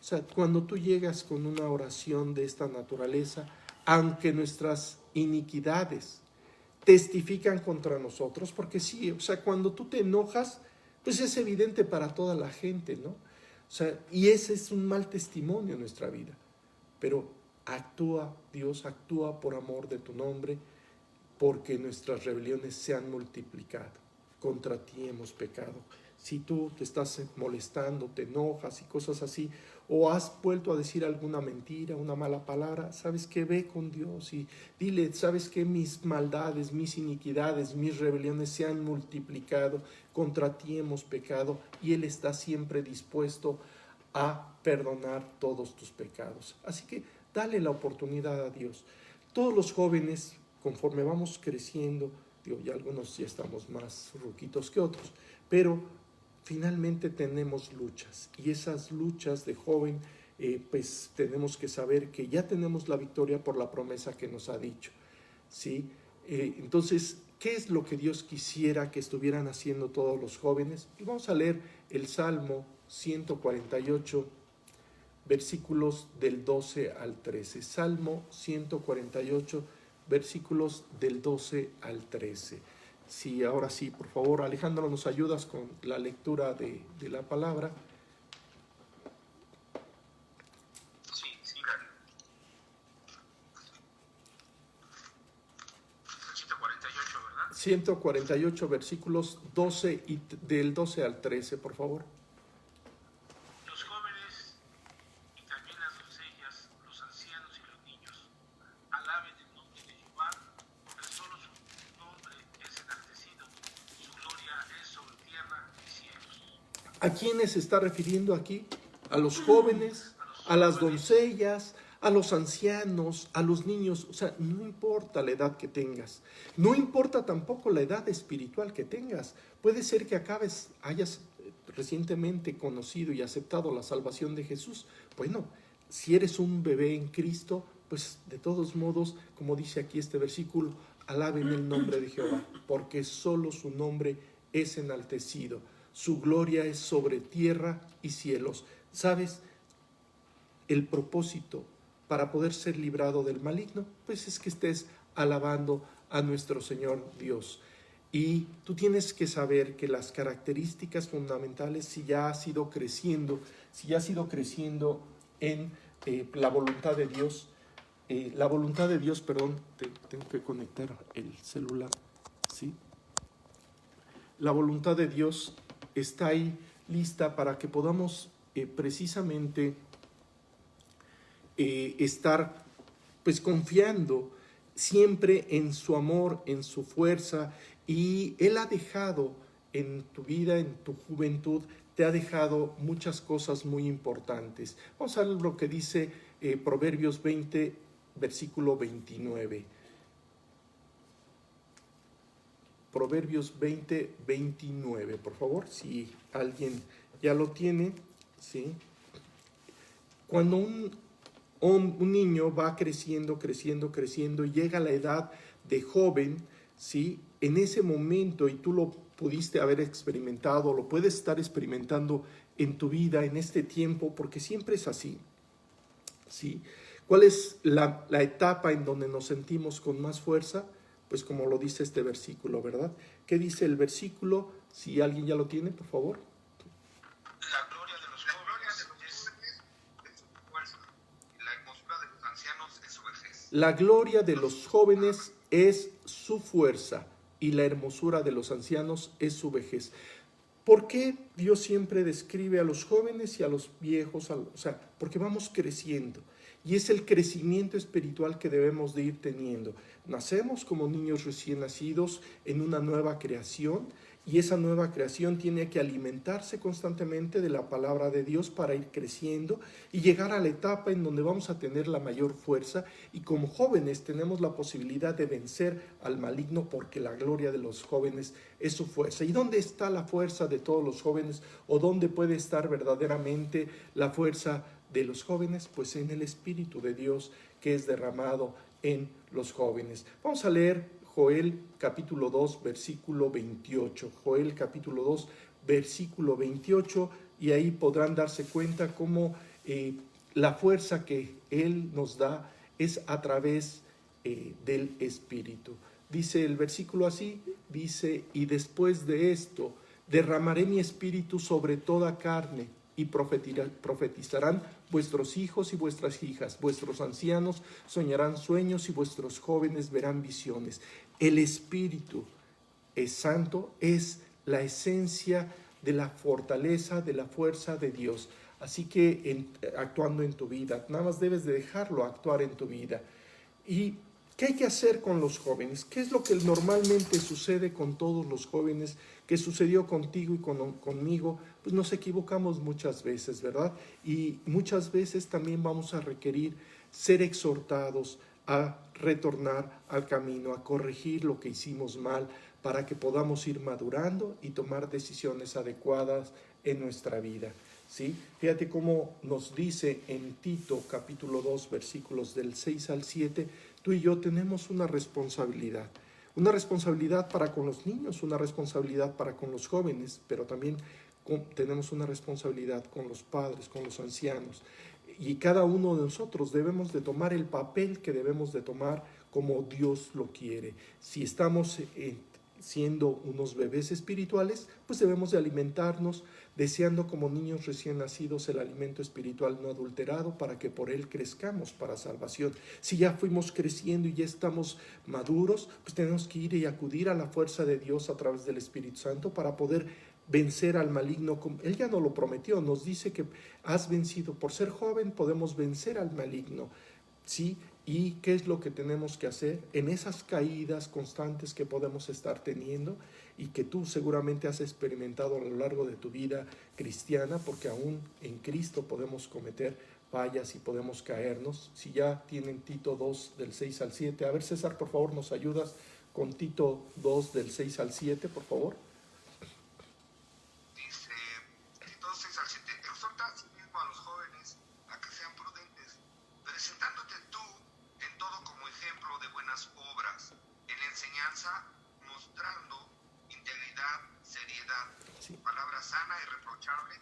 O sea, cuando tú llegas con una oración de esta naturaleza, aunque nuestras iniquidades testifican contra nosotros, porque sí, o sea, cuando tú te enojas, pues es evidente para toda la gente, ¿no? O sea, y ese es un mal testimonio en nuestra vida. Pero actúa, Dios actúa por amor de tu nombre, porque nuestras rebeliones se han multiplicado. Contra ti hemos pecado. Si tú te estás molestando, te enojas y cosas así, o has vuelto a decir alguna mentira, una mala palabra, ¿sabes qué? Ve con Dios y dile, ¿sabes qué? Mis maldades, mis iniquidades, mis rebeliones se han multiplicado, contra ti hemos pecado, y Él está siempre dispuesto a perdonar todos tus pecados. Así que dale la oportunidad a Dios. Todos los jóvenes, conforme vamos creciendo, digo, ya algunos ya estamos más ruquitos que otros, pero finalmente tenemos luchas, y esas luchas de joven, pues tenemos que saber que ya tenemos la victoria por la promesa que nos ha dicho, ¿sí? Entonces, ¿qué es lo que Dios quisiera que estuvieran haciendo todos los jóvenes? Y vamos a leer el Salmo 148, versículos del 12 al 13. Salmo 148, versículos del 12 al 13. Sí, ahora sí, por favor, Alejandro, nos ayudas con la lectura de la palabra. Sí, sigan. 148, ¿verdad? 148, versículos 12 y del 12 al 13, por favor. Los jóvenes y también las doncellas, los ancianos y los niños, alaben el nombre de Jehová, porque solo su nombre es enaltecido, su gloria es sobre tierra y cielos. ¿A quiénes se está refiriendo aquí? A los jóvenes, a las doncellas, a los ancianos, a los niños. O sea, no importa la edad que tengas, no importa tampoco la edad espiritual que tengas. Puede ser que hayas recientemente conocido y aceptado la salvación de Jesús. Bueno, si eres un bebé en Cristo, pues de todos modos, como dice aquí este versículo, alaben el nombre de Jehová, porque solo su nombre es enaltecido. Su gloria es sobre tierra y cielos. ¿Sabes? El propósito para poder ser librado del maligno, pues es que estés alabando a nuestro Señor Dios. Y tú tienes que saber que las características fundamentales, si ya has ido creciendo en la voluntad de Dios, tengo que conectar el celular, ¿sí? La voluntad de Dios está ahí lista para que podamos precisamente estar pues confiando siempre en su amor, en su fuerza, y Él ha dejado en tu vida, en tu juventud, te ha dejado muchas cosas muy importantes. Vamos a ver lo que dice Proverbios 20, versículo 29. Proverbios 20, 29, por favor, si alguien ya lo tiene, ¿sí? Cuando un niño va creciendo, y llega a la edad de joven, ¿sí? En ese momento, y tú lo pudiste haber experimentado, lo puedes estar experimentando en tu vida, en este tiempo, porque siempre es así, ¿sí? ¿Cuál es la etapa en donde nos sentimos con más fuerza? Pues como lo dice este versículo, ¿verdad? ¿Qué dice el versículo? Si alguien ya lo tiene, por favor. La gloria de los jóvenes es su fuerza, la hermosura de los ancianos es su vejez. La gloria de los jóvenes es su fuerza, y la hermosura de los ancianos es su vejez. ¿Por qué Dios siempre describe a los jóvenes y a los viejos? O sea, porque vamos creciendo. Y es el crecimiento espiritual que debemos de ir teniendo. Nacemos como niños recién nacidos en una nueva creación, Y esa nueva creación tiene que alimentarse constantemente de la palabra de Dios para ir creciendo y llegar a la etapa en donde vamos a tener la mayor fuerza, y como jóvenes tenemos la posibilidad de vencer al maligno, porque la gloria de los jóvenes es su fuerza. ¿Y dónde está la fuerza de todos los jóvenes, o dónde puede estar verdaderamente la fuerza de los jóvenes? Pues en el Espíritu de Dios que es derramado en los jóvenes. Vamos a leer Joel capítulo 2, versículo 28. Joel capítulo 2, versículo 28, y ahí podrán darse cuenta cómo la fuerza que Él nos da es a través del Espíritu. Dice el versículo así, dice: y después de esto derramaré mi espíritu sobre toda carne, y profetizarán vuestros hijos y vuestras hijas, vuestros ancianos soñarán sueños, y vuestros jóvenes verán visiones. El Espíritu es santo, es la esencia de la fortaleza, de la fuerza de Dios. Así que actuando en tu vida, nada más debes de dejarlo actuar en tu vida. ¿Y qué hay que hacer con los jóvenes? ¿Qué es lo que normalmente sucede con todos los jóvenes? ¿Qué sucedió contigo y conmigo? Pues nos equivocamos muchas veces, ¿verdad? Y muchas veces también vamos a requerir ser exhortados a retornar al camino, a corregir lo que hicimos mal, para que podamos ir madurando y tomar decisiones adecuadas en nuestra vida, ¿sí? Fíjate cómo nos dice en Tito capítulo 2, versículos del 6 al 7, tú y yo tenemos una responsabilidad para con los niños, una responsabilidad para con los jóvenes, pero también tenemos una responsabilidad con los padres, con los ancianos. Y cada uno de nosotros debemos de tomar el papel que debemos de tomar como Dios lo quiere. Si estamos siendo unos bebés espirituales, pues debemos de alimentarnos deseando como niños recién nacidos el alimento espiritual no adulterado, para que por él crezcamos para salvación. Si ya fuimos creciendo y ya estamos maduros, pues tenemos que ir y acudir a la fuerza de Dios a través del Espíritu Santo para poder vencer al maligno. Él ya nos lo prometió, nos dice que has vencido. Por ser joven podemos vencer al maligno, ¿sí? ¿Y qué es lo que tenemos que hacer en esas caídas constantes que podemos estar teniendo y que tú seguramente has experimentado a lo largo de tu vida cristiana? Porque aún en Cristo podemos cometer fallas y podemos caernos. Si ya tienen Tito 2 del 6 al 7, a ver, César, por favor, nos ayudas con Tito 2 del 6 al 7, por favor. Dice Tito 6 al 7: exhorta asimismo a los jóvenes a que sean prudentes, presentándote tú en todo como ejemplo de buenas obras, en la enseñanza mostrando integridad, seriedad, Sí. palabra sana y reprochable,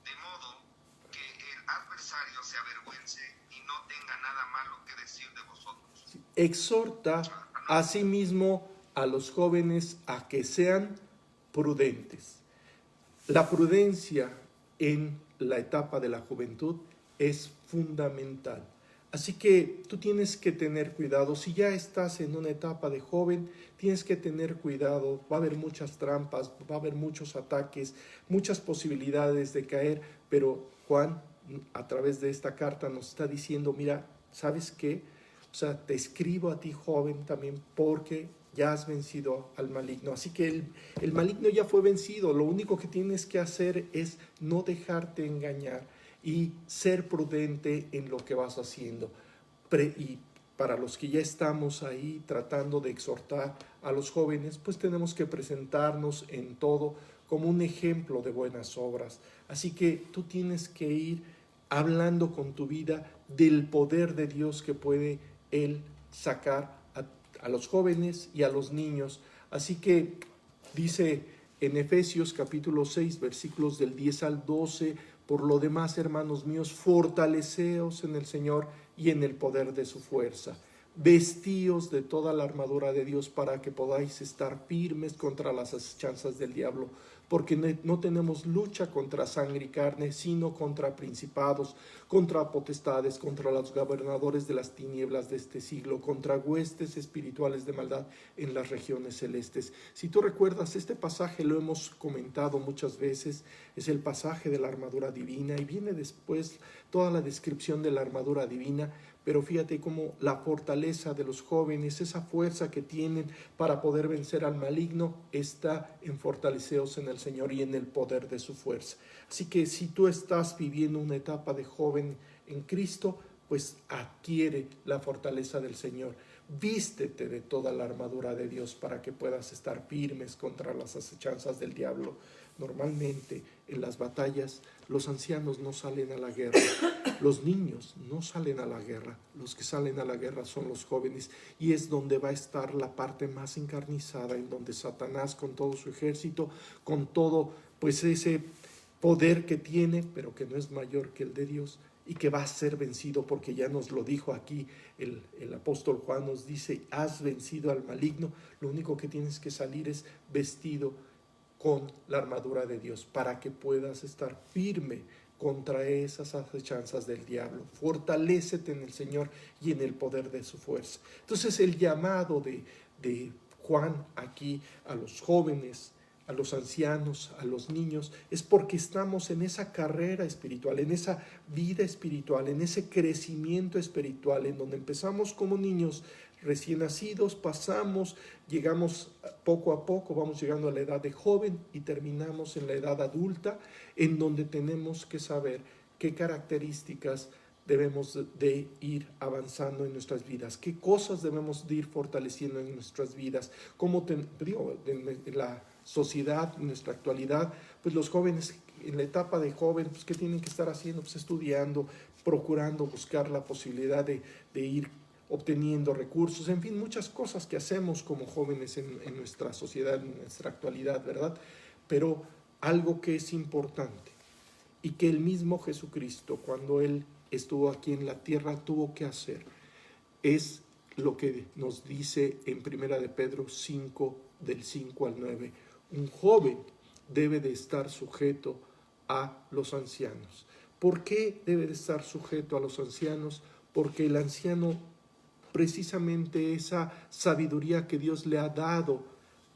de modo que el adversario se avergüence y no tenga nada malo que decir de vosotros. Sí. Exhorta asimismo a los jóvenes a que sean prudentes. La prudencia en la etapa de la juventud es fundamental. Así que tú tienes que tener cuidado. Si ya estás en una etapa de joven, tienes que tener cuidado. Va a haber muchas trampas, va a haber muchos ataques, muchas posibilidades de caer. Pero Juan, a través de esta carta, nos está diciendo: mira, ¿sabes qué? O sea, te escribo a ti, joven, también porque ya has vencido al maligno. Así que el maligno ya fue vencido. Lo único que tienes que hacer es no dejarte engañar y ser prudente en lo que vas haciendo. Y para los que ya estamos ahí tratando de exhortar a los jóvenes, pues tenemos que presentarnos en todo como un ejemplo de buenas obras. Así que tú tienes que ir hablando con tu vida del poder de Dios que puede Él sacar a los jóvenes y a los niños. Así que dice en Efesios capítulo 6, versículos del 10 al 12, por lo demás, hermanos míos, fortaleceos en el Señor y en el poder de su fuerza. Vestíos de toda la armadura de Dios para que podáis estar firmes contra las asechanzas del diablo, porque no tenemos lucha contra sangre y carne, sino contra principados, contra potestades, contra los gobernadores de las tinieblas de este siglo, contra huestes espirituales de maldad en las regiones celestes. Si tú recuerdas, este pasaje lo hemos comentado muchas veces, es el pasaje de la armadura divina, y viene después toda la descripción de la armadura divina, pero fíjate cómo la fortaleza de los jóvenes, esa fuerza que tienen para poder vencer al maligno, está en fortaleceos en el Señor y en el poder de su fuerza. Así que si tú estás viviendo una etapa de joven en Cristo, pues adquiere la fortaleza del Señor. Vístete de toda la armadura de Dios para que puedas estar firmes contra las acechanzas del diablo. Normalmente en las batallas los ancianos no salen a la guerra, los niños no salen a la guerra, los que salen a la guerra son los jóvenes, y es donde va a estar la parte más encarnizada, en donde Satanás con todo su ejército, con todo pues ese poder que tiene, pero que no es mayor que el de Dios, y que va a ser vencido, porque ya nos lo dijo aquí el apóstol Juan, nos dice: has vencido al maligno. Lo único que tienes que salir es vestido con la armadura de Dios, para que puedas estar firme contra esas acechanzas del diablo. Fortalécete en el Señor y en el poder de su fuerza. Entonces el llamado de Juan aquí a los jóvenes, a los ancianos, a los niños, es porque estamos en esa carrera espiritual, en esa vida espiritual, en ese crecimiento espiritual, en donde empezamos como niños recién nacidos, pasamos, llegamos poco a poco, vamos llegando a la edad de joven y terminamos en la edad adulta, en donde tenemos que saber qué características debemos de ir avanzando en nuestras vidas, qué cosas debemos de ir fortaleciendo en nuestras vidas, cómo en la sociedad, en nuestra actualidad, pues los jóvenes en la etapa de joven, pues ¿qué tienen que estar haciendo? Pues estudiando, procurando buscar la posibilidad de ir obteniendo recursos, en fin, muchas cosas que hacemos como jóvenes en nuestra sociedad, en nuestra actualidad, ¿verdad? Pero algo que es importante y que el mismo Jesucristo, cuando Él estuvo aquí en la tierra, tuvo que hacer, es lo que nos dice en 1 de Pedro 5, del 5 al 9. Un joven debe de estar sujeto a los ancianos. ¿Por qué debe de estar sujeto a los ancianos? Porque el anciano, precisamente esa sabiduría que Dios le ha dado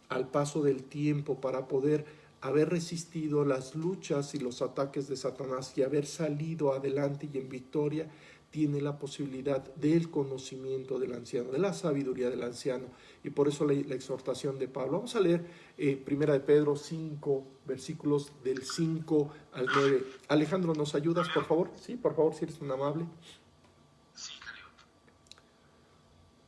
al paso del tiempo para poder haber resistido las luchas y los ataques de Satanás y haber salido adelante y en victoria, tiene la posibilidad del conocimiento del anciano, de la sabiduría del anciano. Y por eso la exhortación de Pablo. Vamos a leer 1 de Pedro 5, versículos del 5 al 9. Alejandro, ¿nos ayudas, por favor? Sí, por favor, si eres tan amable. Sí, Cariot.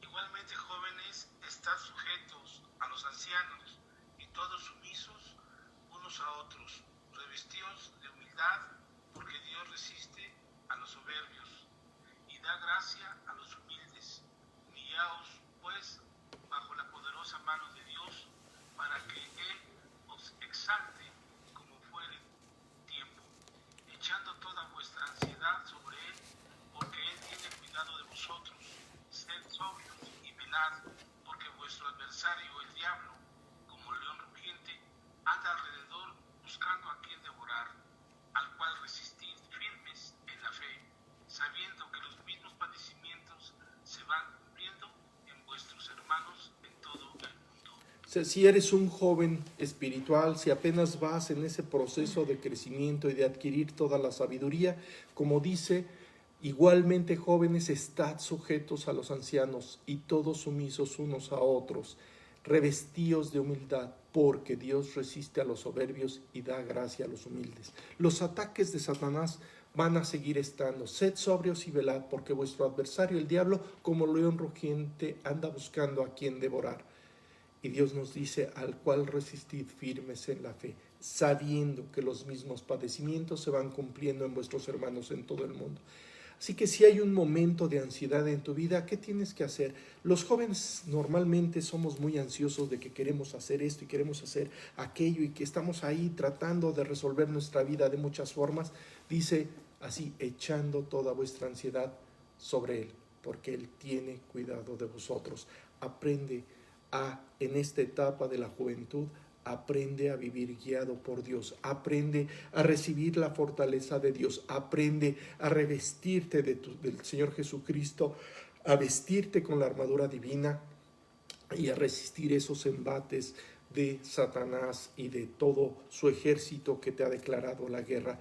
Igualmente, jóvenes, estad sujetos a los ancianos y todos sumisos unos a otros, revestidos de humildad, porque Dios resiste a los soberbios y da gracia a los humildes. Humillaos, pues, bajo la poderosa mano de Dios, para que Él os exalte como fuere tiempo, echando toda vuestra ansiedad sobre Él, porque Él tiene cuidado de vosotros. Sed sobrios y velad, porque vuestro adversario, el diablo, como león rugiente, anda alrededor buscando a quien devorar, al cual resistid firmes en la fe, sabiendo que los mismos padecimientos se van cumpliendo en vuestros hermanos en todo el mundo. Si eres un joven espiritual, si apenas vas en ese proceso de crecimiento y de adquirir toda la sabiduría, como dice, igualmente jóvenes, estad sujetos a los ancianos y todos sumisos unos a otros, revestíos de humildad, porque Dios resiste a los soberbios y da gracia a los humildes. Los ataques de Satanás van a seguir estando. Sed sobrios y velad, porque vuestro adversario, el diablo, como león rugiente, anda buscando a quien devorar. Y Dios nos dice: al cual resistid firmes en la fe, sabiendo que los mismos padecimientos se van cumpliendo en vuestros hermanos en todo el mundo. Así que si hay un momento de ansiedad en tu vida, ¿qué tienes que hacer? Los jóvenes normalmente somos muy ansiosos de que queremos hacer esto y queremos hacer aquello, y que estamos ahí tratando de resolver nuestra vida de muchas formas. Dice así: echando toda vuestra ansiedad sobre Él, porque Él tiene cuidado de vosotros. Aprende en esta etapa de la juventud, aprende a vivir guiado por Dios, aprende a recibir la fortaleza de Dios, aprende a revestirte del Señor Jesucristo, a vestirte con la armadura divina y a resistir esos embates de Satanás y de todo su ejército que te ha declarado la guerra.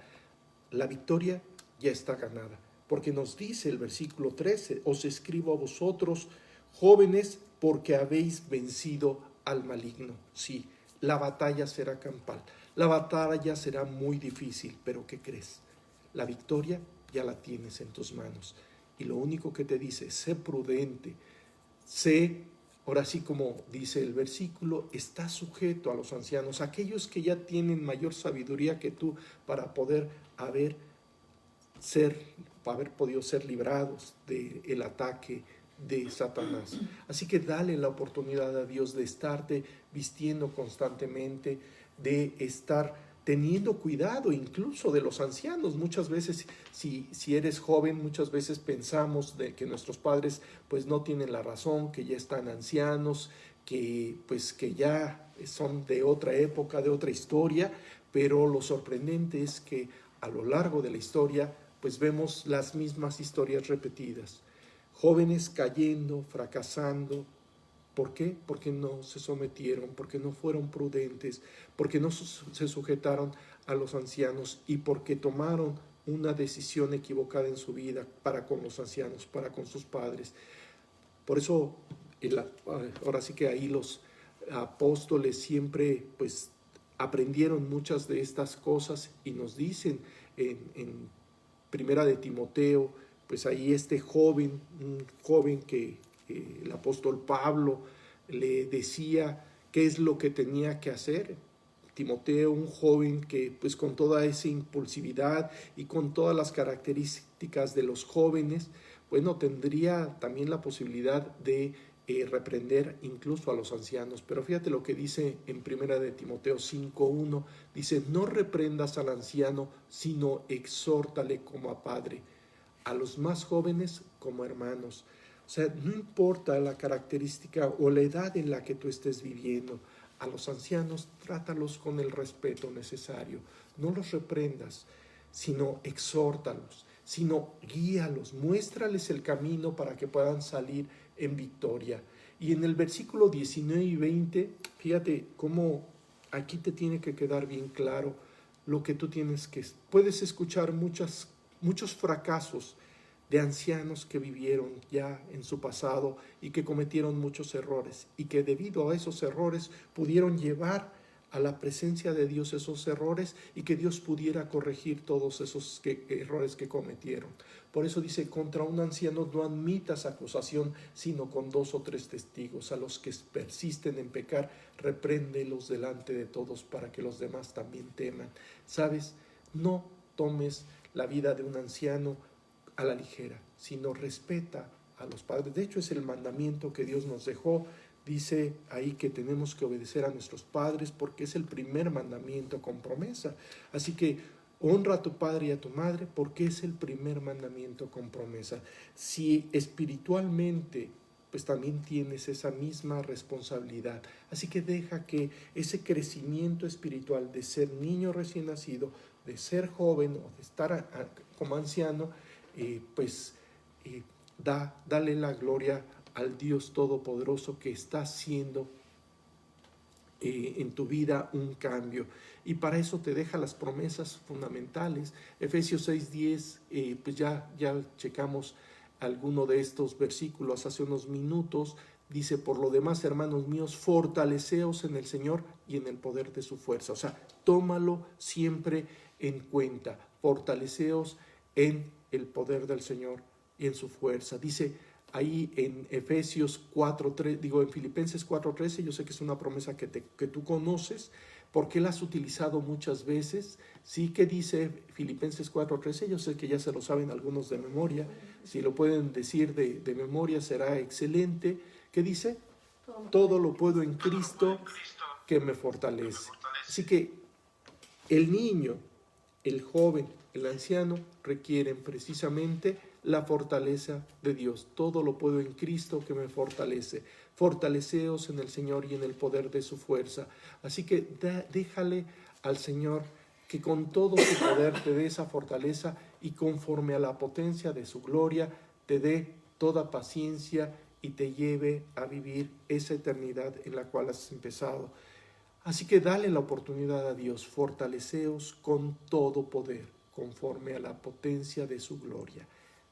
La victoria ya está ganada, porque nos dice el versículo 13, os escribo a vosotros, jóvenes, porque habéis vencido al maligno. Sí, la batalla será campal, la batalla será muy difícil, pero ¿qué crees? La victoria ya la tienes en tus manos. Y lo único que te dice, sé prudente, sé, ahora sí como dice el versículo, está sujeto a los ancianos, aquellos que ya tienen mayor sabiduría que tú para poder haber podido ser librados del ataque de Satanás. Así que dale la oportunidad a Dios de estarte vistiendo constantemente, de estar teniendo cuidado incluso de los ancianos. Muchas veces, si eres joven, muchas veces pensamos de que nuestros padres pues no tienen la razón, que ya están ancianos, que ya son de otra época, de otra historia, pero lo sorprendente es que a lo largo de la historia pues vemos las mismas historias repetidas. Jóvenes cayendo, fracasando. ¿Por qué? Porque no se sometieron, porque no fueron prudentes, porque no se sujetaron a los ancianos y porque tomaron una decisión equivocada en su vida para con los ancianos, para con sus padres. Por eso, ahora sí que ahí los apóstoles siempre pues aprendieron muchas de estas cosas y nos dicen en Primera de Timoteo, pues ahí un joven que el apóstol Pablo le decía qué es lo que tenía que hacer. Timoteo, un joven que pues con toda esa impulsividad y con todas las características de los jóvenes, bueno, tendría también la posibilidad de reprender incluso a los ancianos. Pero fíjate lo que dice en Primera de Timoteo 5:1, dice, no reprendas al anciano, sino exhórtale como a padre, a los más jóvenes como hermanos. O sea, no importa la característica o la edad en la que tú estés viviendo, a los ancianos trátalos con el respeto necesario. No los reprendas, sino exhórtalos, sino guíalos, muéstrales el camino para que puedan salir en victoria. Y en el versículo 19 y 20, fíjate cómo aquí te tiene que quedar bien claro lo que tú tienes que... Puedes escuchar muchos fracasos de ancianos que vivieron ya en su pasado y que cometieron muchos errores y que debido a esos errores pudieron llevar a la presencia de Dios esos errores y que Dios pudiera corregir todos esos errores que cometieron. Por eso dice, contra un anciano no admitas acusación, sino con 2 o 3 testigos. A los que persisten en pecar, repréndelos delante de todos para que los demás también teman. ¿Sabes? No tomes la vida de un anciano a la ligera, sino respeta a los padres. De hecho, es el mandamiento que Dios nos dejó. Dice ahí que tenemos que obedecer a nuestros padres porque es el primer mandamiento con promesa. Así que honra a tu padre y a tu madre porque es el primer mandamiento con promesa. Si espiritualmente, pues también tienes esa misma responsabilidad. Así que deja que ese crecimiento espiritual de ser niño recién nacido, de ser joven o de estar como anciano, dale la gloria al Dios Todopoderoso que está haciendo en tu vida un cambio. Y para eso te deja las promesas fundamentales. Efesios 6:10, pues ya checamos alguno de estos versículos hace unos minutos. Dice, por lo demás, hermanos míos, fortaleceos en el Señor y en el poder de su fuerza. O sea, tómalo siempre en cuenta. Fortaleceos en el poder del Señor y en su fuerza. Dice ahí en Efesios 4:3, en Filipenses 4:13, yo sé que es una promesa que tú conoces, porque la has utilizado muchas veces. Sí, que dice Filipenses 4:13, yo sé que ya se lo saben algunos de memoria, si lo pueden decir de memoria será excelente. ¿Qué dice? Todo lo puedo en Cristo que me fortalece. Así que el niño, el joven, el anciano requieren precisamente la fortaleza de Dios. Todo lo puedo en Cristo que me fortalece. Fortaleceos en el Señor y en el poder de su fuerza. Así que déjale al Señor que con todo su poder te dé esa fortaleza y conforme a la potencia de su gloria te dé toda paciencia y te lleve a vivir esa eternidad en la cual has empezado. Así que dale la oportunidad a Dios, fortaleceos con todo poder, conforme a la potencia de su gloria.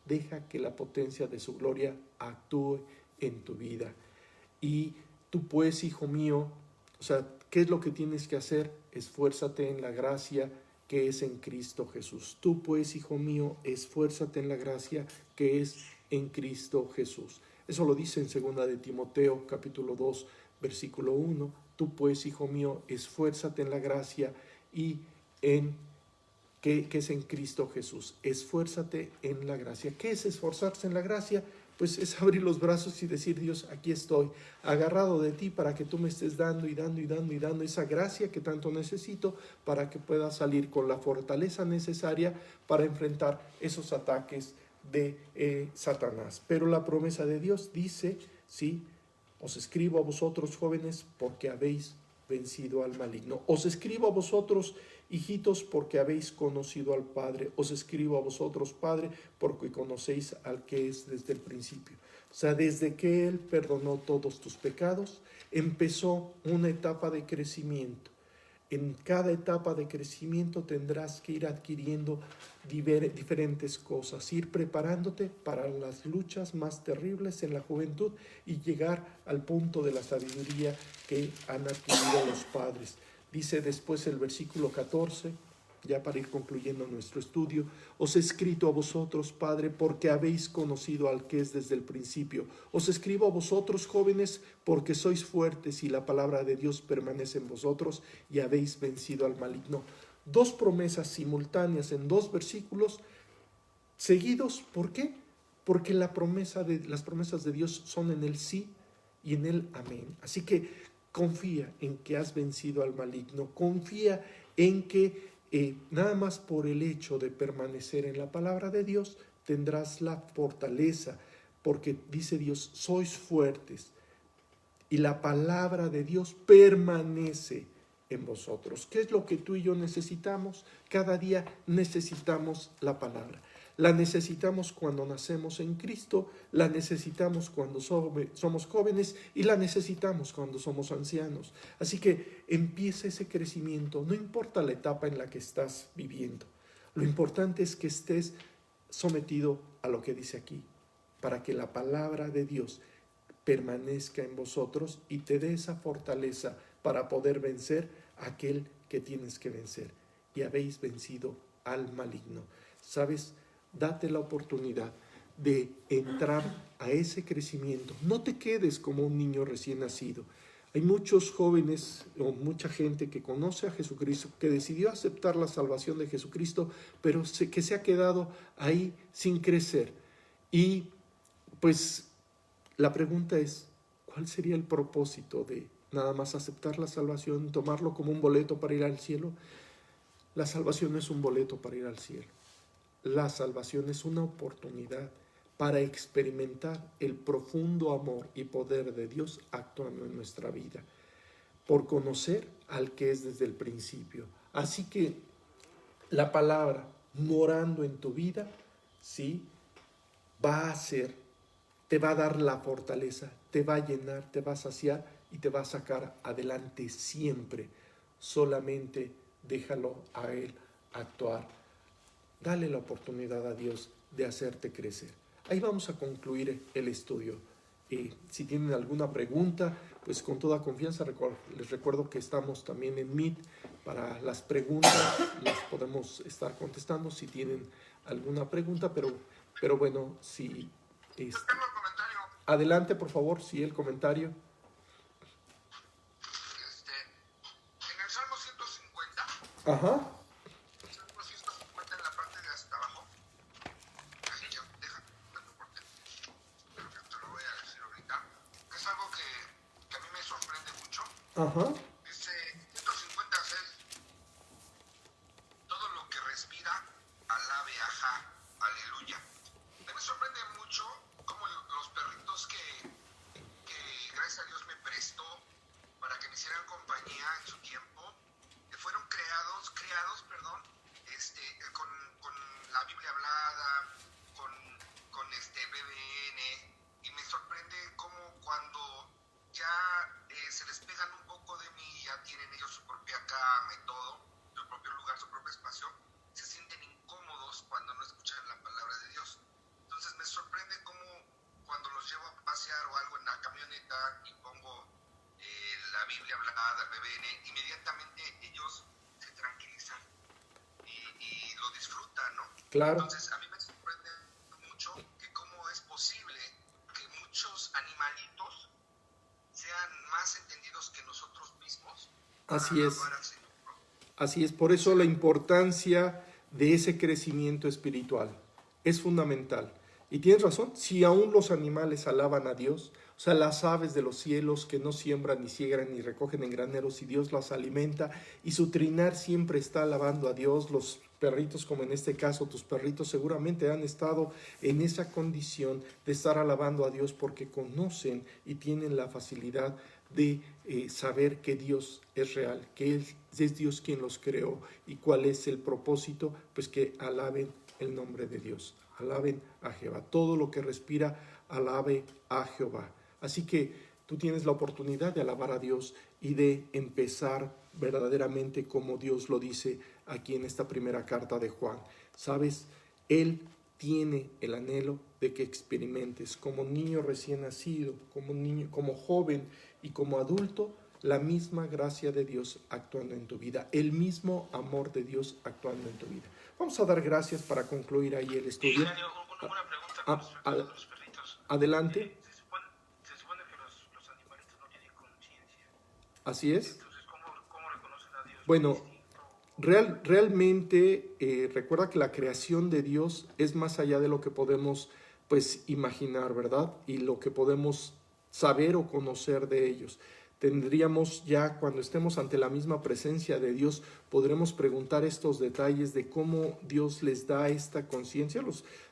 deja que la potencia de su gloria actúe en tu vida. Y tú pues, hijo mío, o sea, ¿qué es lo que tienes que hacer? Esfuérzate en la gracia que es en Cristo Jesús. Tú pues, hijo mío, esfuérzate en la gracia que es en Cristo Jesús. Eso lo dice en 2 de Timoteo, capítulo 2, versículo 1. Tú pues, hijo mío, esfuérzate en la gracia y en que es en Cristo Jesús. Esfuérzate en la gracia. ¿Qué es esforzarse en la gracia? Pues es abrir los brazos y decir: Dios, aquí estoy, agarrado de ti para que tú me estés dando y dando y dando y dando esa gracia que tanto necesito para que pueda salir con la fortaleza necesaria para enfrentar esos ataques de Satanás. Pero la promesa de Dios dice, sí, os escribo a vosotros jóvenes porque habéis vencido al maligno. Os escribo a vosotros, hijitos, porque habéis conocido al Padre. Os escribo a vosotros, Padre, porque conocéis al que es desde el principio. O sea, desde que Él perdonó todos tus pecados, empezó una etapa de crecimiento. En cada etapa de crecimiento tendrás que ir adquiriendo diferentes cosas, ir preparándote para las luchas más terribles en la juventud y llegar al punto de la sabiduría que han adquirido los padres. Dice después el versículo 14, ya para ir concluyendo nuestro estudio: os he escrito a vosotros, Padre, porque habéis conocido al que es desde el principio. Os escribo a vosotros, jóvenes, porque sois fuertes y la palabra de Dios permanece en vosotros y habéis vencido al maligno. Dos promesas simultáneas en dos versículos seguidos. ¿Por qué? Porque las promesas de Dios son en el sí y en el amén. Así que confía en que has vencido al maligno. Confía en que nada más por el hecho de permanecer en la palabra de Dios tendrás la fortaleza, porque dice Dios: sois fuertes y la palabra de Dios permanece en vosotros. ¿Qué es lo que tú y yo necesitamos? Cada día necesitamos la palabra. La necesitamos cuando nacemos en Cristo, la necesitamos cuando somos jóvenes y la necesitamos cuando somos ancianos. Así que empieza ese crecimiento, no importa la etapa en la que estás viviendo. Lo importante es que estés sometido a lo que dice aquí, para que la palabra de Dios permanezca en vosotros y te dé esa fortaleza para poder vencer a aquel que tienes que vencer. Y habéis vencido al maligno. ¿Sabes? Date la oportunidad de entrar a ese crecimiento. No te quedes como un niño recién nacido. Hay muchos jóvenes o mucha gente que conoce a Jesucristo, que decidió aceptar la salvación de Jesucristo, pero que se ha quedado ahí sin crecer. Y pues la pregunta es: ¿cuál sería el propósito de nada más aceptar la salvación, tomarlo como un boleto para ir al cielo? La salvación no es un boleto para ir al cielo. La salvación es una oportunidad para experimentar el profundo amor y poder de Dios actuando en nuestra vida, por conocer al que es desde el principio. Así que la palabra morando en tu vida, sí, te va a dar la fortaleza, te va a llenar, te va a saciar y te va a sacar adelante siempre. Solamente déjalo a Él actuar. Dale la oportunidad a Dios de hacerte crecer. Ahí vamos a concluir el estudio. Si tienen alguna pregunta, pues con toda confianza les recuerdo que estamos también en Meet para las preguntas. Las podemos estar contestando si tienen alguna pregunta, pero bueno, si Tengo el comentario. adelante, por favor, si el comentario. En el Salmo 150. Ajá. Ajá. Dice 156, todo lo que respira, alabe a Jah, aleluya. Me sorprende mucho cómo los perritos que gracias a Dios me prestó para que me hicieran compañía en su tiempo, que fueron criados, con la Biblia hablada, con BBN, y me sorprende cómo cuando ya se despegan un poco de mí, planeta y pongo la Biblia hablada, el BBN, inmediatamente ellos se tranquilizan y lo disfrutan, ¿no? Claro. Entonces, a mí me sorprende mucho que cómo es posible que muchos animalitos sean más entendidos que nosotros mismos para Así es. alabar al Señor. Así es, por eso la importancia de ese crecimiento espiritual es fundamental. Y tienes razón, si aún los animales alaban a Dios, o sea, las aves de los cielos que no siembran, ni siegran, ni recogen en graneros, y Dios las alimenta, y su trinar siempre está alabando a Dios, los perritos, como en este caso, tus perritos seguramente han estado en esa condición de estar alabando a Dios porque conocen y tienen la facilidad de saber que Dios es real, que es Dios quien los creó y cuál es el propósito, pues que alaben el nombre de Dios, alaben a Jehová. Todo lo que respira, alabe a Jehová. Así que tú tienes la oportunidad de alabar a Dios y de empezar verdaderamente como Dios lo dice aquí en esta primera carta de Juan. ¿Sabes? Él tiene el anhelo de que experimentes como niño recién nacido, como niño, como joven y como adulto, la misma gracia de Dios actuando en tu vida, el mismo amor de Dios actuando en tu vida. Vamos a dar gracias para concluir ahí el estudio. Hilario, una pregunta con respecto a los perritos. Adelante. Se supone que los animalitos no tienen conciencia. Así es. Entonces, ¿cómo reconocen a Dios? Bueno, ¿Por instinto? realmente recuerda que la creación de Dios es más allá de lo que podemos pues imaginar, ¿verdad? Y lo que podemos saber o conocer de ellos. Tendríamos ya, cuando estemos ante la misma presencia de Dios, podremos preguntar estos detalles de cómo Dios les da esta conciencia.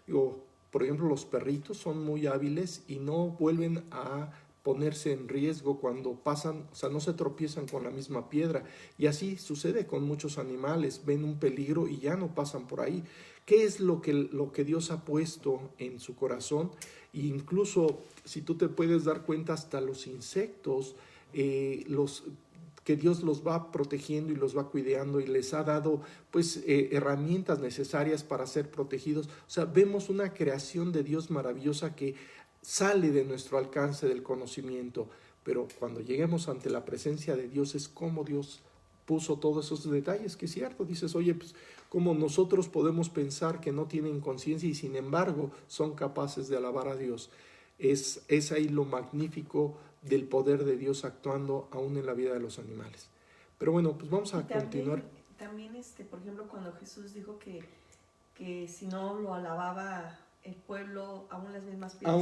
Por ejemplo, los perritos son muy hábiles y no vuelven a ponerse en riesgo cuando pasan, o sea, no se tropiezan con la misma piedra. Y así sucede con muchos animales, ven un peligro y ya no pasan por ahí. ¿Qué es lo que Dios ha puesto en su corazón? E incluso, si tú te puedes dar cuenta, hasta los insectos, que Dios los va protegiendo y los va cuidando y les ha dado pues herramientas necesarias para ser protegidos. O sea, vemos una creación de Dios maravillosa que sale de nuestro alcance del conocimiento, pero cuando lleguemos ante la presencia de Dios es como Dios puso todos esos detalles, que es cierto, dices, oye, pues como nosotros podemos pensar que no tienen conciencia y sin embargo son capaces de alabar a Dios. Es ahí lo magnífico del poder de Dios actuando aún en la vida de los animales. Pero bueno, pues vamos a continuar. También, por ejemplo, cuando Jesús dijo que si no lo alababa el pueblo, aún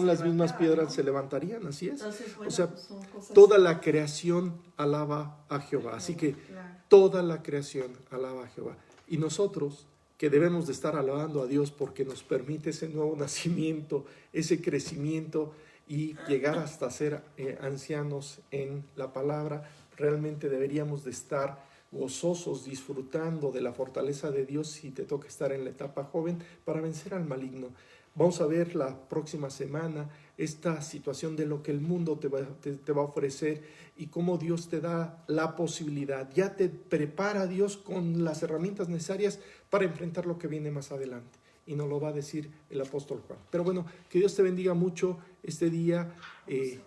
las mismas piedras se levantarían, así es. Entonces, bueno, o sea, pues son cosas toda la creación alaba a Jehová. Así que claro. toda la creación alaba a Jehová. Y nosotros, que debemos de estar alabando a Dios porque nos permite ese nuevo nacimiento, ese crecimiento y llegar hasta ser ancianos en la palabra, realmente deberíamos de estar gozosos, disfrutando de la fortaleza de Dios si te toca estar en la etapa joven para vencer al maligno. Vamos a ver la próxima semana esta situación de lo que el mundo te va a ofrecer y cómo Dios te da la posibilidad. Ya te prepara Dios con las herramientas necesarias para enfrentar lo que viene más adelante. Y nos lo va a decir el apóstol Juan. Pero bueno, que Dios te bendiga mucho este día.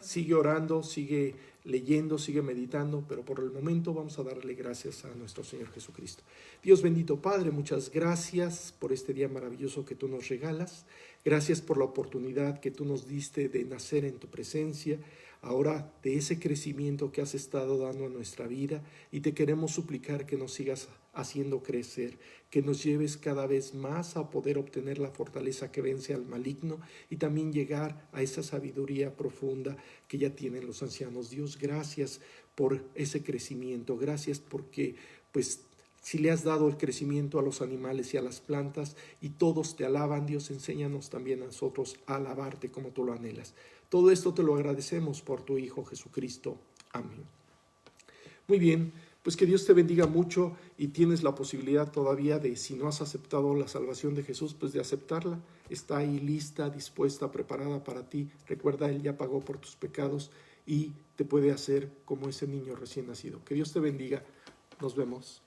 Sigue orando, sigue leyendo, sigue meditando, pero por el momento vamos a darle gracias a nuestro Señor Jesucristo. Dios bendito Padre, muchas gracias por este día maravilloso que tú nos regalas. Gracias por la oportunidad que tú nos diste de nacer en tu presencia, ahora de ese crecimiento que has estado dando a nuestra vida, y te queremos suplicar que nos sigas haciendo crecer, que nos lleves cada vez más a poder obtener la fortaleza que vence al maligno y también llegar a esa sabiduría profunda que ya tienen los ancianos. Dios, gracias por ese crecimiento, gracias porque pues si le has dado el crecimiento a los animales y a las plantas y todos te alaban, Dios, enséñanos también a nosotros a alabarte como tú lo anhelas. Todo esto te lo agradecemos por tu Hijo Jesucristo. Amén. Muy bien, pues que Dios te bendiga mucho y tienes la posibilidad todavía de, si no has aceptado la salvación de Jesús, pues de aceptarla. Está ahí lista, dispuesta, preparada para ti. Recuerda, Él ya pagó por tus pecados y te puede hacer como ese niño recién nacido. Que Dios te bendiga. Nos vemos.